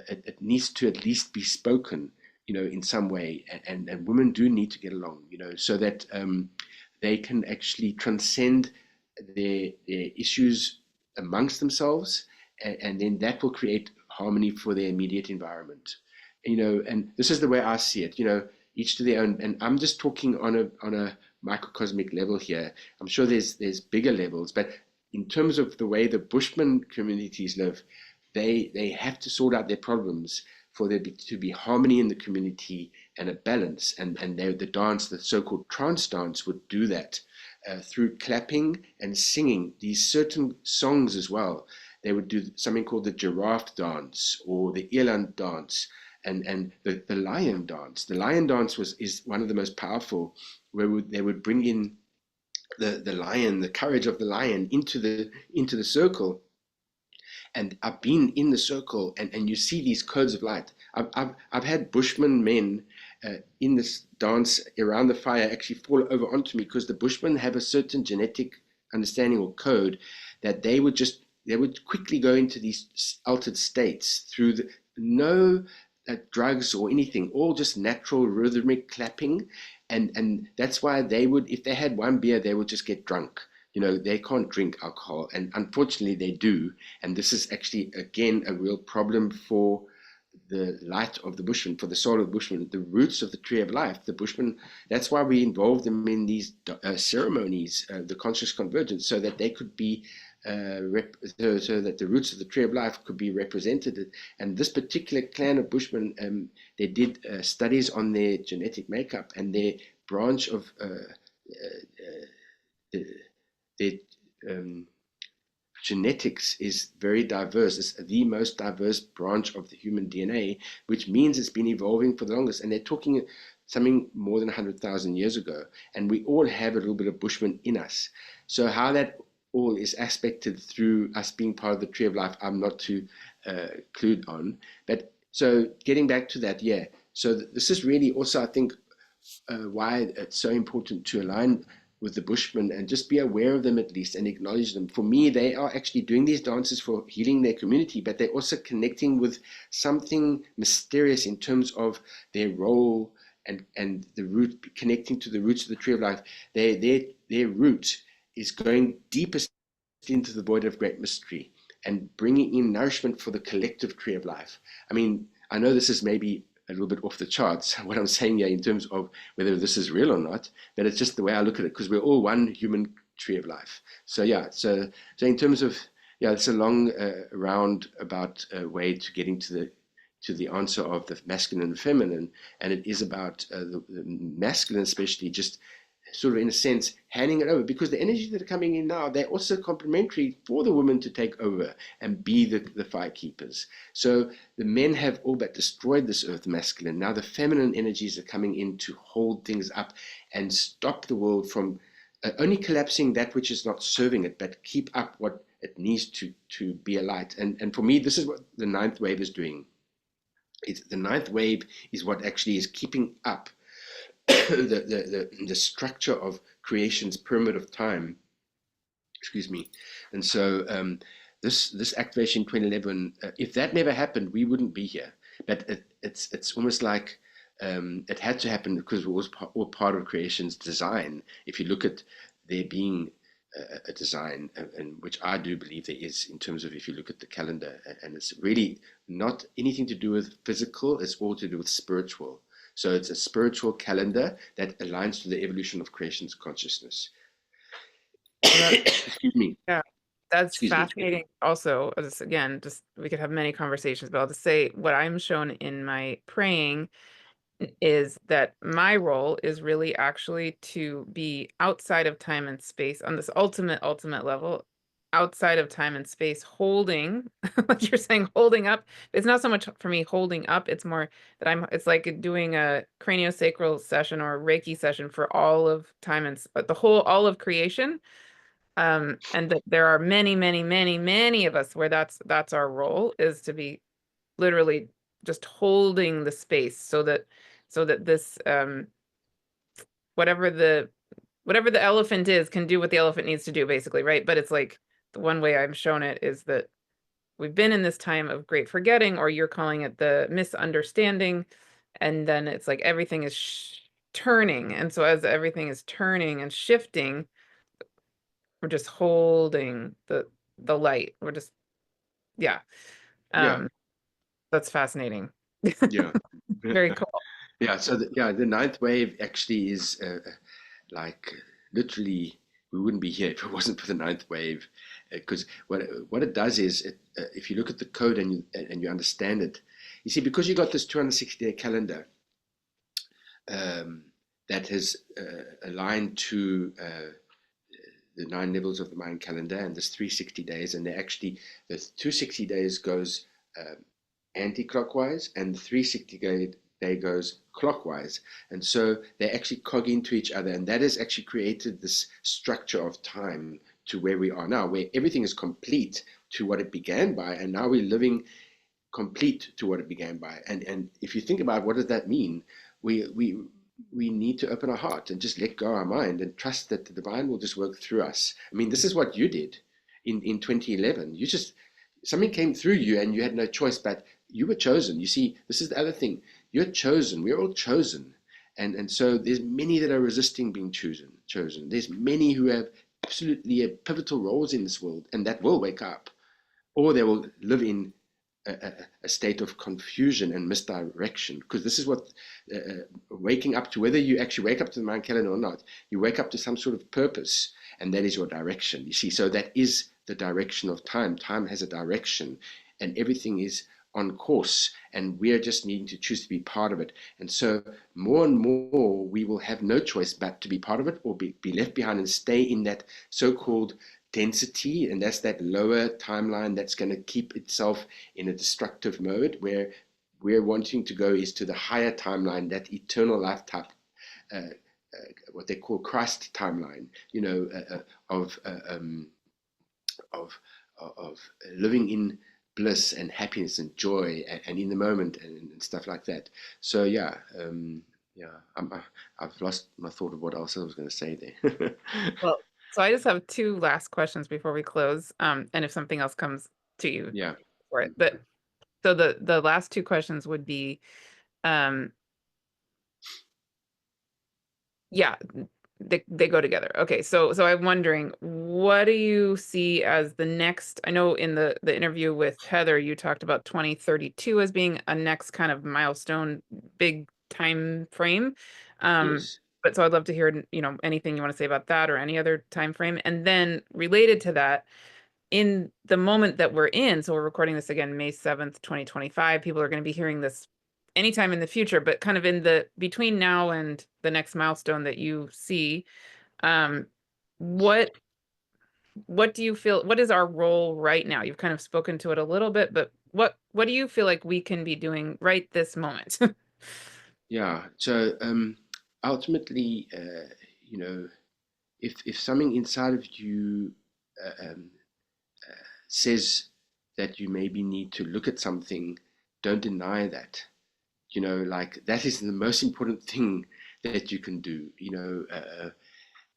it needs to at least be spoken, in some way. And women do need to get along, so that they can actually transcend their issues amongst themselves, and then that will create harmony for their immediate environment. And this is the way I see it. Each to their own. And I'm just talking on a microcosmic level here. I'm sure there's bigger levels, but in terms of the way the Bushman communities live, they have to sort out their problems for there to be harmony in the community and a balance. And the dance, the so-called trance dance, would do that through clapping and singing these certain songs as well. They would do something called the giraffe dance or the eland dance, and the lion dance. The lion dance is one of the most powerful, where they would bring in the lion, the courage of the lion into the circle. And I've been in the circle, and you see these codes of light. I've had Bushman men in this dance around the fire actually fall over onto me, because the Bushmen have a certain genetic understanding or code that they would quickly go into these altered states through no drugs or anything, all just natural rhythmic clapping. And that's why they would, if they had one beer, they would just get drunk. They can't drink alcohol, and unfortunately they do. And this is actually, again, a real problem for the light of the Bushman, for the soul of the Bushman, the roots of the tree of life. The Bushman, that's why we involve them in these ceremonies, the conscious convergence, so that they could be, so that the roots of the tree of life could be represented. And this particular clan of Bushmen, they did studies on their genetic makeup, and their branch of their genetics is very diverse. It's the most diverse branch of the human DNA, which means it's been evolving for the longest. And they're talking something more than 100,000 years ago. And we all have a little bit of Bushman in us. So how that all is aspected through us being part of the tree of life, I'm not too clued on. But so getting back to that, yeah. So this is really also, I think, why it's so important to align with the Bushmen and just be aware of them at least and acknowledge them. For me, they are actually doing these dances for healing their community, but they're also connecting with something mysterious in terms of their role and the root, connecting to the roots of the tree of life. Their root is going deepest into the void of great mystery and bringing in nourishment for the collective tree of life. I mean, I know this is maybe a little bit off the charts, what I'm saying here in terms of whether this is real or not, but it's just the way I look at it, because we're all one human tree of life. So yeah, so in terms of, yeah, it's a long roundabout way to getting to the answer of the masculine and feminine, and it is about the masculine especially just sort of, in a sense, handing it over, because the energies that are coming in now, they're also complementary for the women to take over and be the fire keepers. So the men have all but destroyed this earth masculine. Now the feminine energies are coming in to hold things up and stop the world from only collapsing that which is not serving it, but keep up what it needs to be a light. And for me, this is what the ninth wave is doing. The ninth wave is what actually is keeping up the structure of creation's pyramid of time, excuse me. And so this activation 2011, if that never happened, we wouldn't be here. But it's almost like it had to happen because it was all part of creation's design. If you look at there being a design, and which I do believe there is in terms of if you look at the calendar, and it's really not anything to do with physical, it's all to do with spiritual. So it's a spiritual calendar that aligns to the evolution of creation's consciousness. Well, that, Excuse me. yeah, that's Excuse me. fascinating. Also, just again, just we could have many conversations, but I'll just say what I'm shown in my praying is that my role is really actually to be outside of time and space on this ultimate level, outside of time and space, holding, like you're saying, holding up. It's not so much for me holding up, it's more that it's like doing a craniosacral session or a Reiki session for all of time and the whole, all of creation. And that there are many of us where that's our role is to be literally just holding the space so that this whatever the whatever the elephant is can do what the elephant needs to do basically, right? But it's like the one way I'm shown it is that we've been in this time of great forgetting, or you're calling it the misunderstanding, and then it's like everything is turning, and so as everything is turning and shifting, we're just holding the light. We're just, yeah. Yeah, um that's fascinating. yeah, Very cool. yeah. So the ninth wave actually is like literally we wouldn't be here if it wasn't for the ninth wave, because what it does is if you look at the code and you understand it, you see because you got this 260-day calendar um, that has aligned to the 9 levels of the Mayan calendar, and there's 360 days, and they actually the 260 days goes anti-clockwise, and the 360 day goes clockwise, and so they actually cog into each other, and that has actually created this structure of time to where we are now, where everything is complete to what it began by, and now we're living complete to what it began by. And if you think about what does that mean, we we we need to open our heart and just let go our mind and trust that the divine will just work through us. I mean, this is what you did in 2011. You just something came through you and you had no choice, but you were chosen. You see, this is the other thing. You're chosen. We're all chosen. And so there's many that are resisting being chosen. There's many who have absolutely pivotal roles in this world and that will wake up, or they will live in a state of confusion and misdirection, because this is what waking up to, whether you actually wake up to the Mayan calendar or not, you wake up to some sort of purpose, and that is your direction. You see, so that is the direction of time. Time has a direction, and everything is on course, and we are just needing to choose to be part of it. And so more and more we will have no choice but to be part of it, or be left behind and stay in that so-called density, and that's that lower timeline that's going to keep itself in a destructive mode. Where we're wanting to go is to the higher timeline, that eternal life type, what they call Christ timeline, of of of living in bliss and happiness and joy, and in the moment, and stuff like that. So yeah, I've lost my thought of what else I was going to say there. Well, so I just have two last questions before we close. And if something else comes to you Yeah, for it. But so the last two questions would be, um, yeah, they go together. Okay, so I'm wondering, what do you see as the next? I know in the interview with Heather, you talked about 2032 as being a next kind of milestone, big time frame. Um, yes, but so I'd love to hear, anything you want to say about that or any other time frame. And then related to that, in the moment that we're in, so we're recording this again May 7th, 2025. People are going to be hearing this anytime in the future, but kind of in the between now and the next milestone that you see, um, what what do you feel, what is our role right now? You've kind of spoken to it a little bit, but what do you feel like we can be doing right this moment? yeah. So ultimately, if something inside of you says that you maybe need to look at something, don't deny that. Like that is the most important thing that you can do,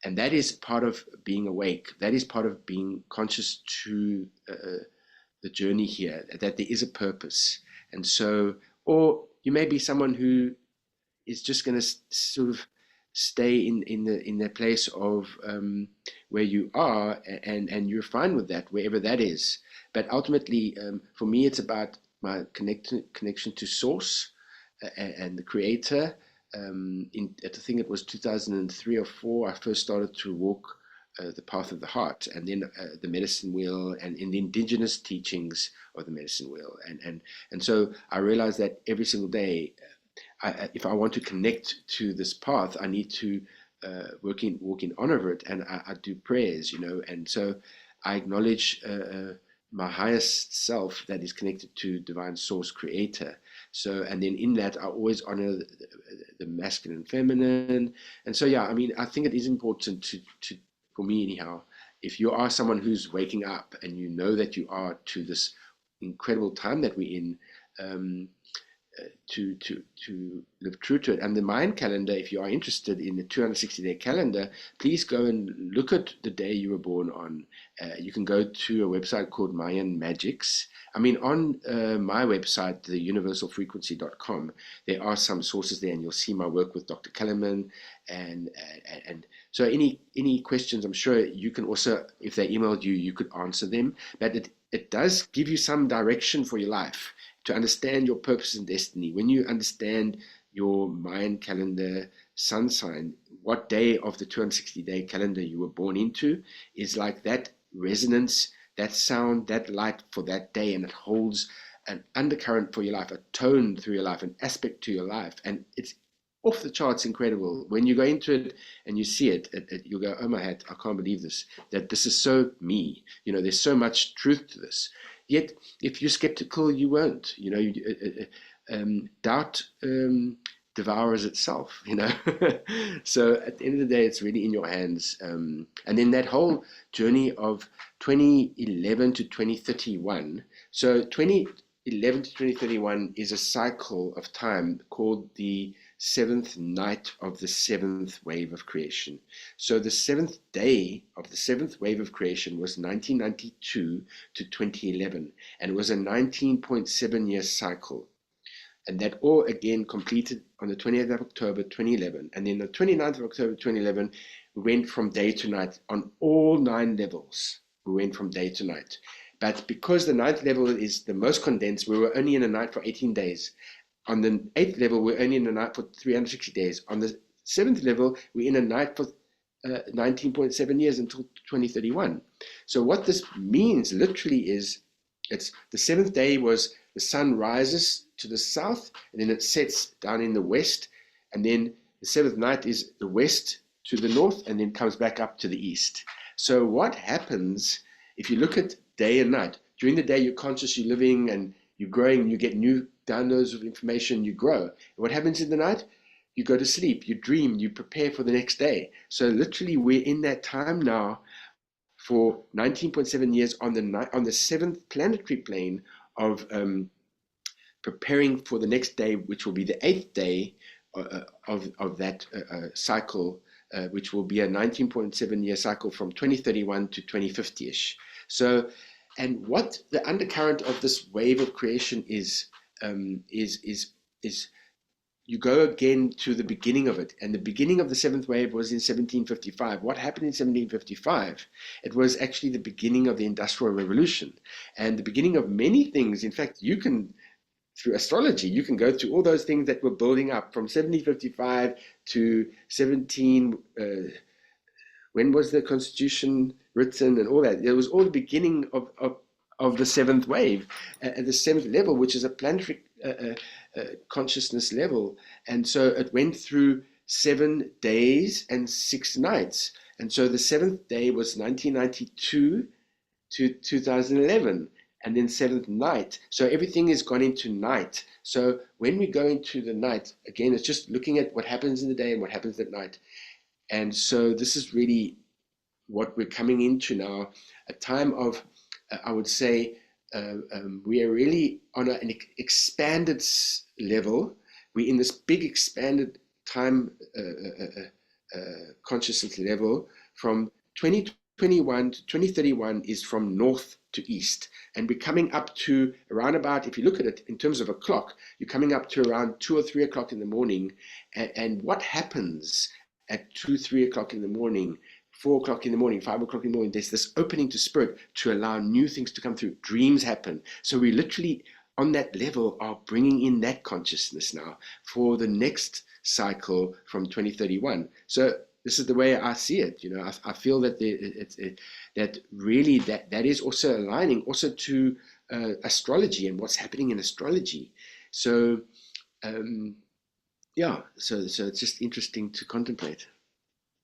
and that is part of being awake. That is part of being conscious to the journey here, that there is a purpose. And so, or you may be someone who is just going to sort of stay in the place of where you are, and you're fine with that wherever that is. But ultimately, for me, it's about my connection to source, and the creator. I think it was 2003 or 4, I first started to walk the path of the heart, and then the medicine wheel, and in the indigenous teachings of the medicine wheel, and so I realized that every single day, if I want to connect to this path, I need to walk in honor of it, and I do prayers, and so I acknowledge my highest self that is connected to divine source creator. So, and then in that, I always honor the masculine and feminine. And so, yeah, I mean, I think it is important to for me anyhow, if you are someone who's waking up and you know that you are to this incredible time that we're in, to live true to it. And the Mayan calendar, if you are interested in the 260-day calendar, please go and look at the day you were born on. You can go to a website called Mayan Magics. I mean, on my website, theuniversalfrequency.com, there are some sources there, and you'll see my work with Dr. Kellerman. And so any questions, I'm sure you can also, if they emailed you, you could answer them. But it does give you some direction for your life, to understand your purpose and destiny. When you understand your Mayan calendar sun sign, what day of the 260-day calendar you were born into is like that resonance, that sound, that light for that day, and it holds an undercurrent for your life, a tone through your life, an aspect to your life, and it's off the charts incredible. When you go into it and you see it, you'll go, oh my hat, I can't believe this, that this is so me. There's so much truth to this. Yet, if you're skeptical, you won't. Doubt devours itself. So at the end of the day, it's really in your hands. And then that whole journey of 2011 to 2031. So 2011 to 2031 is a cycle of time called the seventh night of the seventh wave of creation. So the seventh day of the seventh wave of creation was 1992 to 2011, and it was a 19.7-year cycle. And that all again completed on the 28th of October 2011. And then the 29th of October 2011, we went from day to night on all 9 levels. We went from day to night. But because the 9th level is the most condensed, we were only in a night for 18 days. On the 8th level, we're only in a night for 360 days. On the 7th level, we're in a night for 19.7 years until 2031. So what this means literally is, it's the 7th day was the sun rises to the south, and then it sets down in the west, and then the 7th night is the west to the north, and then comes back up to the east. So what happens if you look at day and night? During the day, you're conscious, you're living, and you're growing, you get new downloads of information, you grow. And what happens in the night? You go to sleep, you dream, you prepare for the next day. So literally, we're in that time now for 19.7 years on the 7th planetary plane of preparing for the next day, which will be the 8th day of that cycle, which will be a 19.7-year cycle from 2031 to 2050-ish. So, and what the undercurrent of this wave of creation is you go again to the beginning of it. And the beginning of the 7th wave was in 1755. What happened in 1755? It was actually the beginning of the Industrial Revolution and the beginning of many things. In fact, you can, through astrology, you can go through all those things that were building up from 1755 to 17, when was the Constitution written and all that? It was all the beginning of the 7th wave, at the 7th level, which is a planetary consciousness level. And so it went through 7 days and 6 nights. And so the 7th day was 1992 to 2011, and then 7th night. So everything is gone into night. So when we go into the night, again, it's just looking at what happens in the day and what happens at night. And so this is really what we're coming into now, a time of, I would say, we are really on an expanded level. We're in this big expanded time consciousness level from 2021 to 2031 is from north to east. And we're coming up to around about, if you look at it in terms of a clock, you're coming up to around 2 or 3 o'clock in the morning. And what happens at 2, 3 o'clock in the morning, 4 o'clock in the morning, 5 o'clock in the morning? There's this opening to spirit to allow new things to come through. Dreams happen. So we literally, on that level, are bringing in that consciousness now for the next cycle from 2031. So this is the way I see it. I feel that that really that is also aligning also to astrology and what's happening in astrology. So um, yeah, so it's just interesting to contemplate.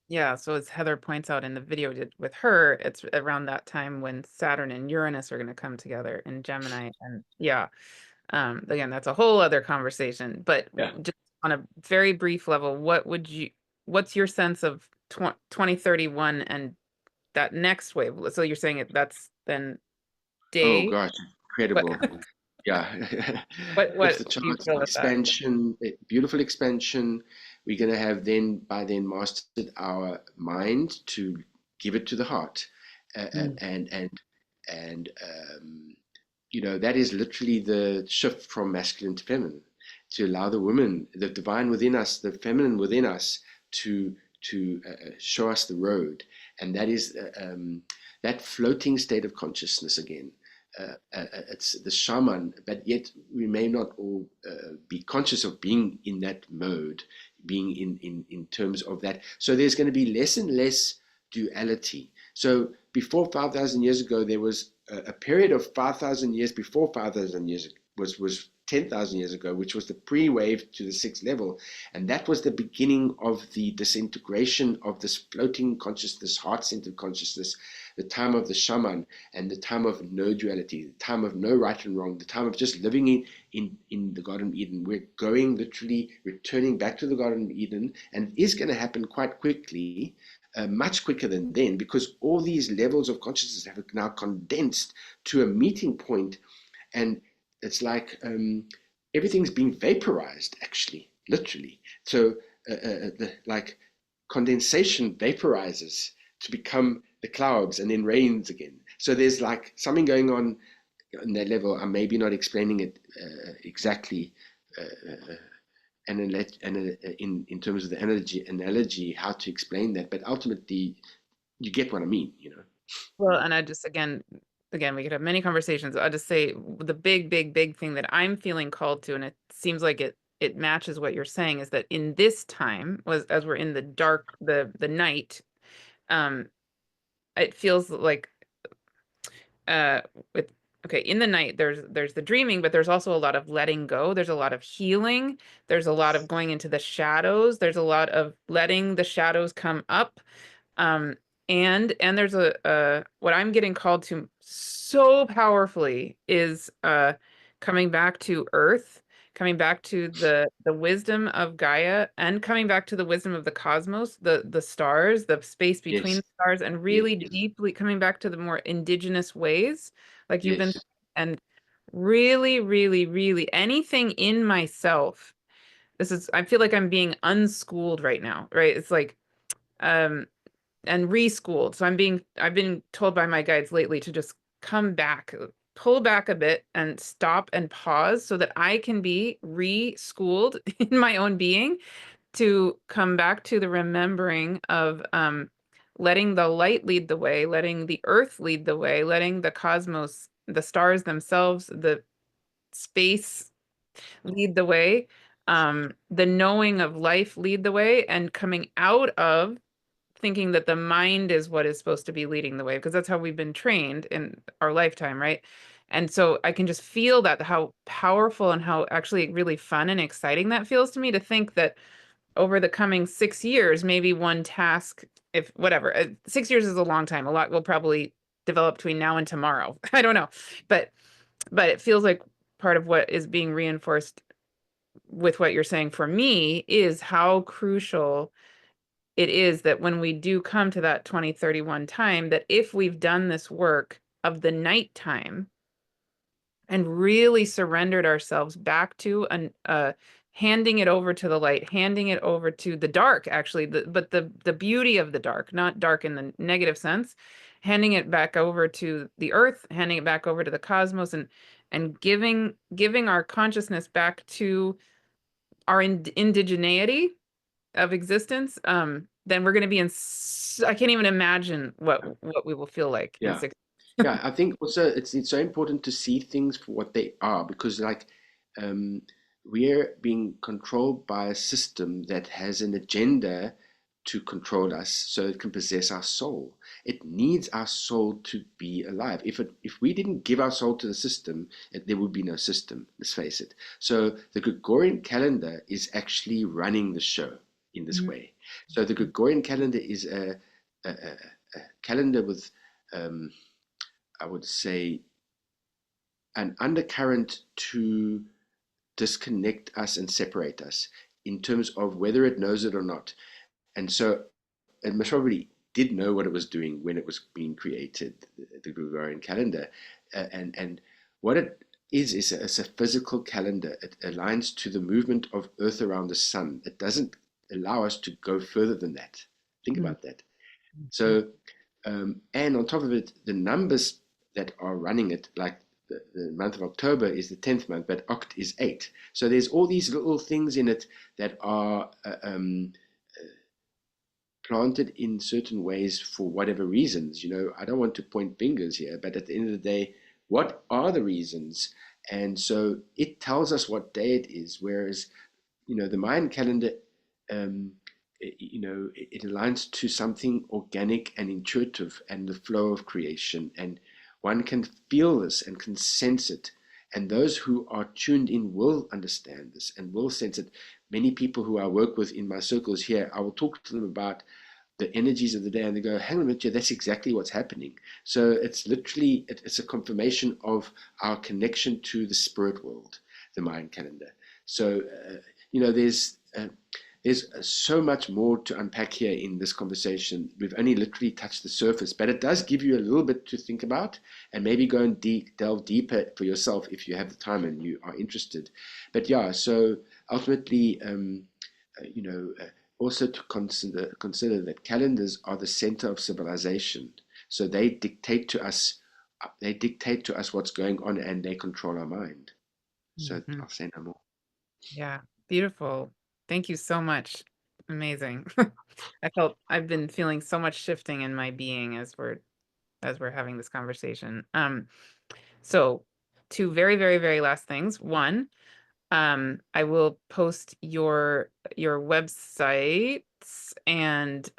Yeah, so as Heather points out in the video with her, it's around that time when Saturn and Uranus are going to come together in Gemini. And yeah, again, that's a whole other conversation. But Yeah. just on a very brief level, what's your sense of 2031 and that next wave? So you're saying that's then Oh day? gosh, What incredible. Yeah. Off what the do you charts, feel with that? expansion, beautiful expansion. We're going to have then, by then, mastered our mind to give it to the heart. Mm. And that is literally the shift from masculine to feminine, to allow the woman, the divine within us, the feminine within us, to show us the road. And that is that floating state of consciousness again. It's the shaman, but yet we may not all be conscious of being in that mode, being in terms of that. So there's going to be less and less duality. So before 5,000 years ago, there was a period of 5,000 years before 5,000 years was 10,000 years ago, which was the pre-wave to the sixth level. And that was the beginning of the disintegration of this floating consciousness, heart-centered consciousness, the time of the shaman, and the time of no duality, the time of no right and wrong, the time of just living in the Garden of Eden. We're going literally returning back to the Garden of Eden, and it is going to happen quite quickly, much quicker than then, because all these levels of consciousness have now condensed to a meeting point, and it's like everything's being vaporized, actually, literally. So, like condensation vaporizes to become the clouds and then rains again. So there's like something going on that level. I'm maybe not explaining it exactly, and in terms of the energy analogy, how to explain that, but ultimately, you get what I mean. Well, and I just again, we could have many conversations. I'll just say the big, big, big thing that I'm feeling called to, and it seems like it matches what you're saying, is that in this time, was as we're in the dark, the night, um, it feels like uh with okay, in the night there's the dreaming, but there's also a lot of letting go. There's a lot of healing. There's a lot of going into the shadows. There's a lot of letting the shadows come up. Um, and there's a what I'm getting called to so powerfully is coming back to Earth, coming back to the wisdom of Gaia, and coming back to the wisdom of the cosmos, the stars, the space between Yes, the stars, and yes, really deeply coming back to the more indigenous ways, like you've been, yes, and really, really, really anything in myself. I feel like I'm being unschooled right now, right? It's like um and reschooled. So I've been told by my guides lately to just come back, pull back a bit and stop and pause so that I can be reschooled in my own being to come back to the remembering of letting the light lead the way, letting the earth lead the way, letting the cosmos, the stars themselves, the space lead the way, the knowing of life lead the way, and coming out of thinking that the mind is what is supposed to be leading the way, because that's how we've been trained in our lifetime, right? And so I can just feel that how powerful and how actually really fun and exciting that feels to me to think that over the coming 6 years, maybe one task, if whatever, 6 years is a long time. A lot will probably develop between now and tomorrow. I don't know, but it feels like part of what is being reinforced with what you're saying for me is how crucial it is that when we do come to that 2031 time, that if we've done this work of the nighttime and really surrendered ourselves back to handing it over to the light, handing it over to the dark, actually, but the beauty of the dark, not dark in the negative sense, handing it back over to the earth, handing it back over to the cosmos, and giving our consciousness back to our indigeneity of existence, then we're going to be in. I can't even imagine what we will feel like in Yeah. six. Yeah, I think also it's so important to see things for what they are, because like um, we're being controlled by a system that has an agenda to control us so it can possess our soul. It needs our soul to be alive. If we didn't give our soul to the system, there would be no system, let's face it. So the Gregorian calendar is actually running the show in this Mhm. way. So the Gregorian calendar is a calendar with um, I would say, an undercurrent to disconnect us and separate us in terms of whether it knows it or not. And so it most probably did know what it was doing when it was being created, the Gregorian calendar. And what it is it's a physical calendar. It aligns to the movement of Earth around the sun. It doesn't allow us to go further than that. Think Mhm. about that. So, and on top of it, the numbers that are running it, like the month of October is the 10th month, but Oct is 8. So there's all these little things in it that are planted in certain ways for whatever reasons. I don't want to point fingers here, but at the end of the day, what are the reasons? And so it tells us what day it is, whereas the Mayan calendar, um, it aligns to something organic and intuitive and the flow of creation. And one can feel this and can sense it. And those who are tuned in will understand this and will sense it. Many people who I work with in my circles here, I will talk to them about the energies of the day, and they go, hang on a minute, yeah, that's exactly what's happening. So it's literally, it's a confirmation of our connection to the spirit world, the Mayan calendar. So you know there's so much more to unpack here in this conversation. We've only literally touched the surface, but it does give you a little bit to think about, and maybe go and delve deeper for yourself if you have the time and you are interested. But yeah, so ultimately, you know, also to consider that calendars are the center of civilization. So they dictate to us what's going on, and they control our mind. So Mhm. I'll say no more. Yeah, beautiful. Thank you so much. Amazing. I've been feeling so much shifting in my being as we're having this conversation. So two very, very, very last things. One, I will post your websites and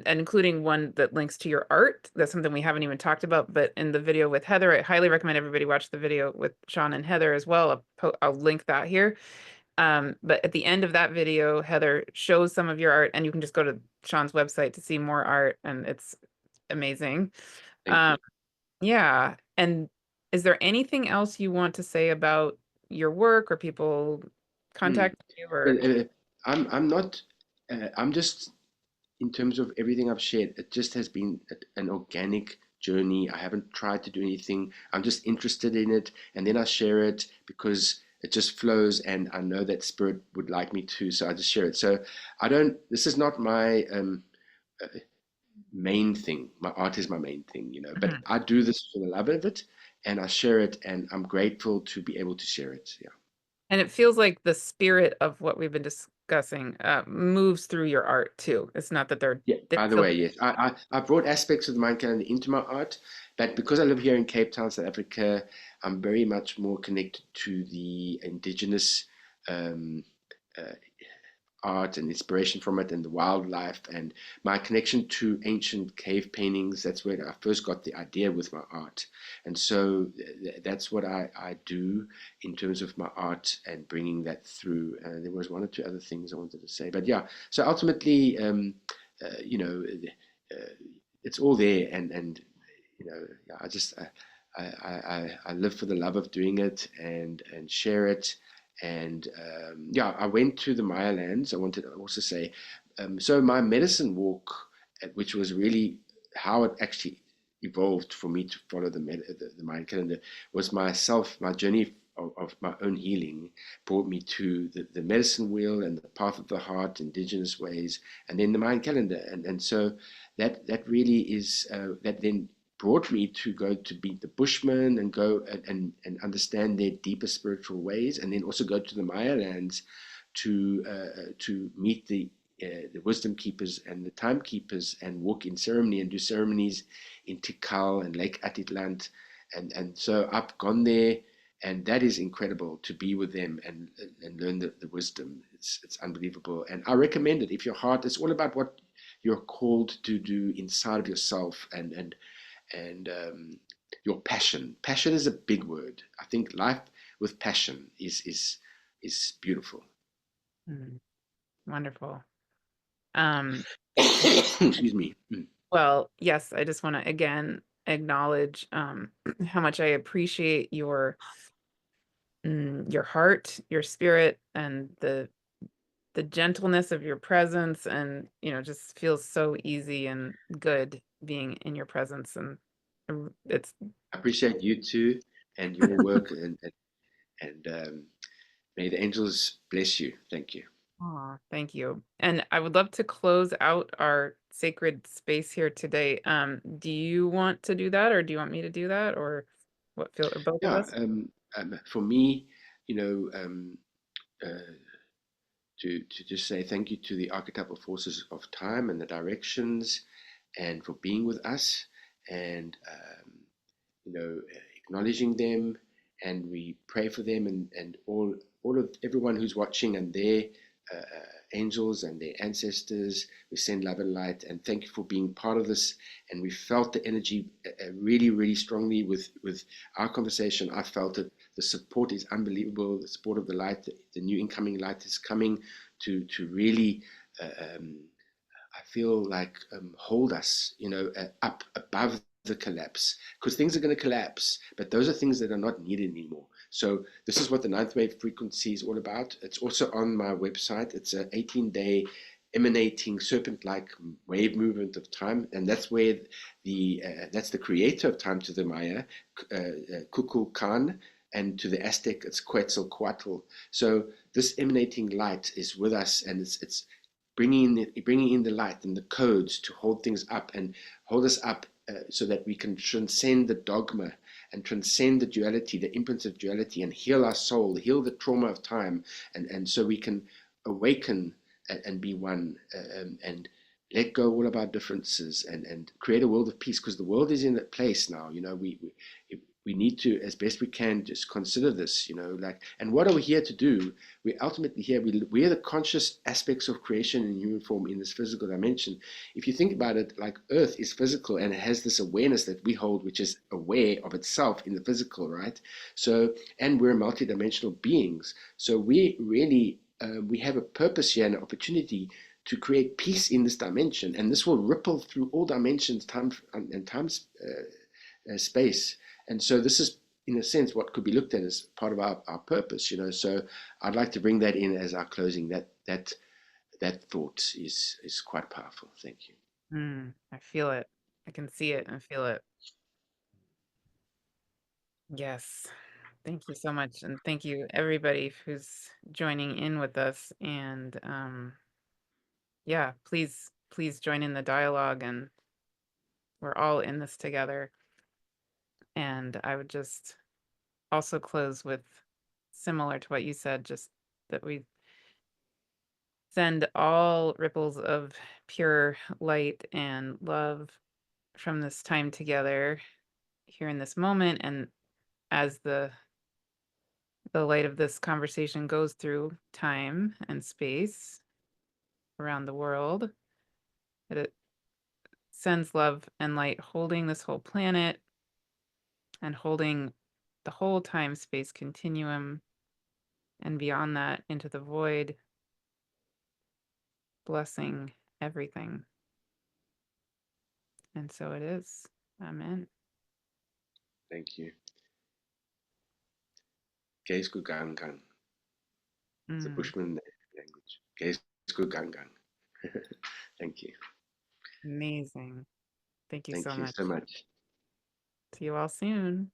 including one that links to your art. That's something we haven't even talked about, but in the video with Heather, I highly recommend everybody watch the video with Sean and Heather as well. I'll link that here. But at the end of that video, Heather shows some of your art, and you can just go to Sean's website to see more art, and it's amazing. Thank Um, you. yeah. And is there anything else you want to say about your work or people Mm. contacting you or? But I'm not. I'm just in terms of everything I've shared. It just has been an organic journey. I haven't tried to do anything. I'm just interested in it, and then I share it because it just flows, and I know that spirit would like me to, so I just share it. So I don't. This is not my uh, main thing. My art is my main thing, but Mhm. I do this for the love of it, and I share it, and I'm grateful to be able to share it. Yeah. And it feels like the spirit of what we've been discussing moves through your art too. It's not that Yeah, they by the feel way, like. yes. I brought aspects of the Mayan calendar into my art, but because I live here in Cape Town, South Africa, I'm very much more connected to the indigenous um, uh, art and inspiration from it and the wildlife and my connection to ancient cave paintings. That's where I first got the idea with my art. And so that's what I do in terms of my art and bringing that through. There was one or two other things I wanted to say, but yeah, so ultimately, uh, you know, uh, it's all there. And yeah, I live for the love of doing it and share it. And yeah, I went to the Maya lands. I wanted to also say, so my medicine walk, which was really how it actually evolved for me to follow the Mayan calendar, was my journey of my own healing brought me to the medicine wheel and the path of the heart, indigenous ways, and then the Mayan calendar. And so that really is that then brought me to go to be the Bushman and go and understand their deeper spiritual ways, and then also go to the Maya lands to meet the wisdom keepers and the timekeepers and walk in ceremony and do ceremonies in Tikal and Lake Atitlan. And so I've gone there, and that is incredible to be with them and learn the wisdom. It's unbelievable. And I recommend it if your heart, it's all about what you're called to do inside of yourself and your passion. Passion is a big word. I think life with passion is beautiful. Mm, wonderful. Um, Excuse me. well, yes, I just want to again acknowledge how much I appreciate your heart, your spirit, and the gentleness of your presence, and just feels so easy and good being in your presence, and it's I appreciate you too and your work and may the angels bless you. Thank you. aw, thank you. And I would love to close out our sacred space here today. Do you want to do that, or do you want me to do that, or what feel, or both of Yeah, us? for me, you know, uh, to just say thank you to the archetypal forces of time and the directions, and for being with us, and acknowledging them, and we pray for them and all of everyone who's watching and their angels and their ancestors. We send love and light, and thank you for being part of this. And we felt the energy really, really strongly with our conversation. I felt it. The support is unbelievable. The support of the light, the new incoming light is coming to really. I feel like hold us, up above the collapse, because things are going to collapse, but those are things that are not needed anymore. So this is what the ninth wave frequency is all about. It's also on my website. It's an 18-day emanating serpent-like wave movement of time, and that's where that's the creator of time to the Maya, Kukulkan, and to the Aztec, it's Quetzalcoatl. So this emanating light is with us, and it's bringing in the light and the codes to hold things up and hold us up so that we can transcend the dogma and transcend the duality, the imprints of duality, and heal our soul, heal the trauma of time, and so we can awaken and be one and let go all of our differences and create a world of peace, because the world is in that place now. We need to, as best we can, just consider this, like, and what are we here to do? We're ultimately here, we are the conscious aspects of creation in human form in this physical dimension. If you think about it, like Earth is physical and it has this awareness that we hold, which is aware of itself in the physical, right? So, and we're multidimensional beings. So we really, we have a purpose here and an opportunity to create peace in this dimension, and this will ripple through all dimensions, time and time's space. And so this is, in a sense, what could be looked at as part of our purpose. So I'd like to bring that in as our closing. That thought is quite powerful. Thank you. I feel it. I can see it and feel it. Yes. Thank you so much. And thank you everybody who's joining in with us. And yeah, please join in the dialogue, and we're all in this together. And I would just also close with similar to what you said, just that we send all ripples of pure light and love from this time together here in this moment, and as the light of this conversation goes through time and space around the world, that it sends love and light, holding this whole planet and holding the whole time space continuum, and beyond that into the void, blessing everything. And so it is. Amen. Thank you. Geisku Gangang. It's a Mm, Bushman language. Geisku Gangang. Thank you. amazing. Thank you so Thank you much. so much. See you all soon.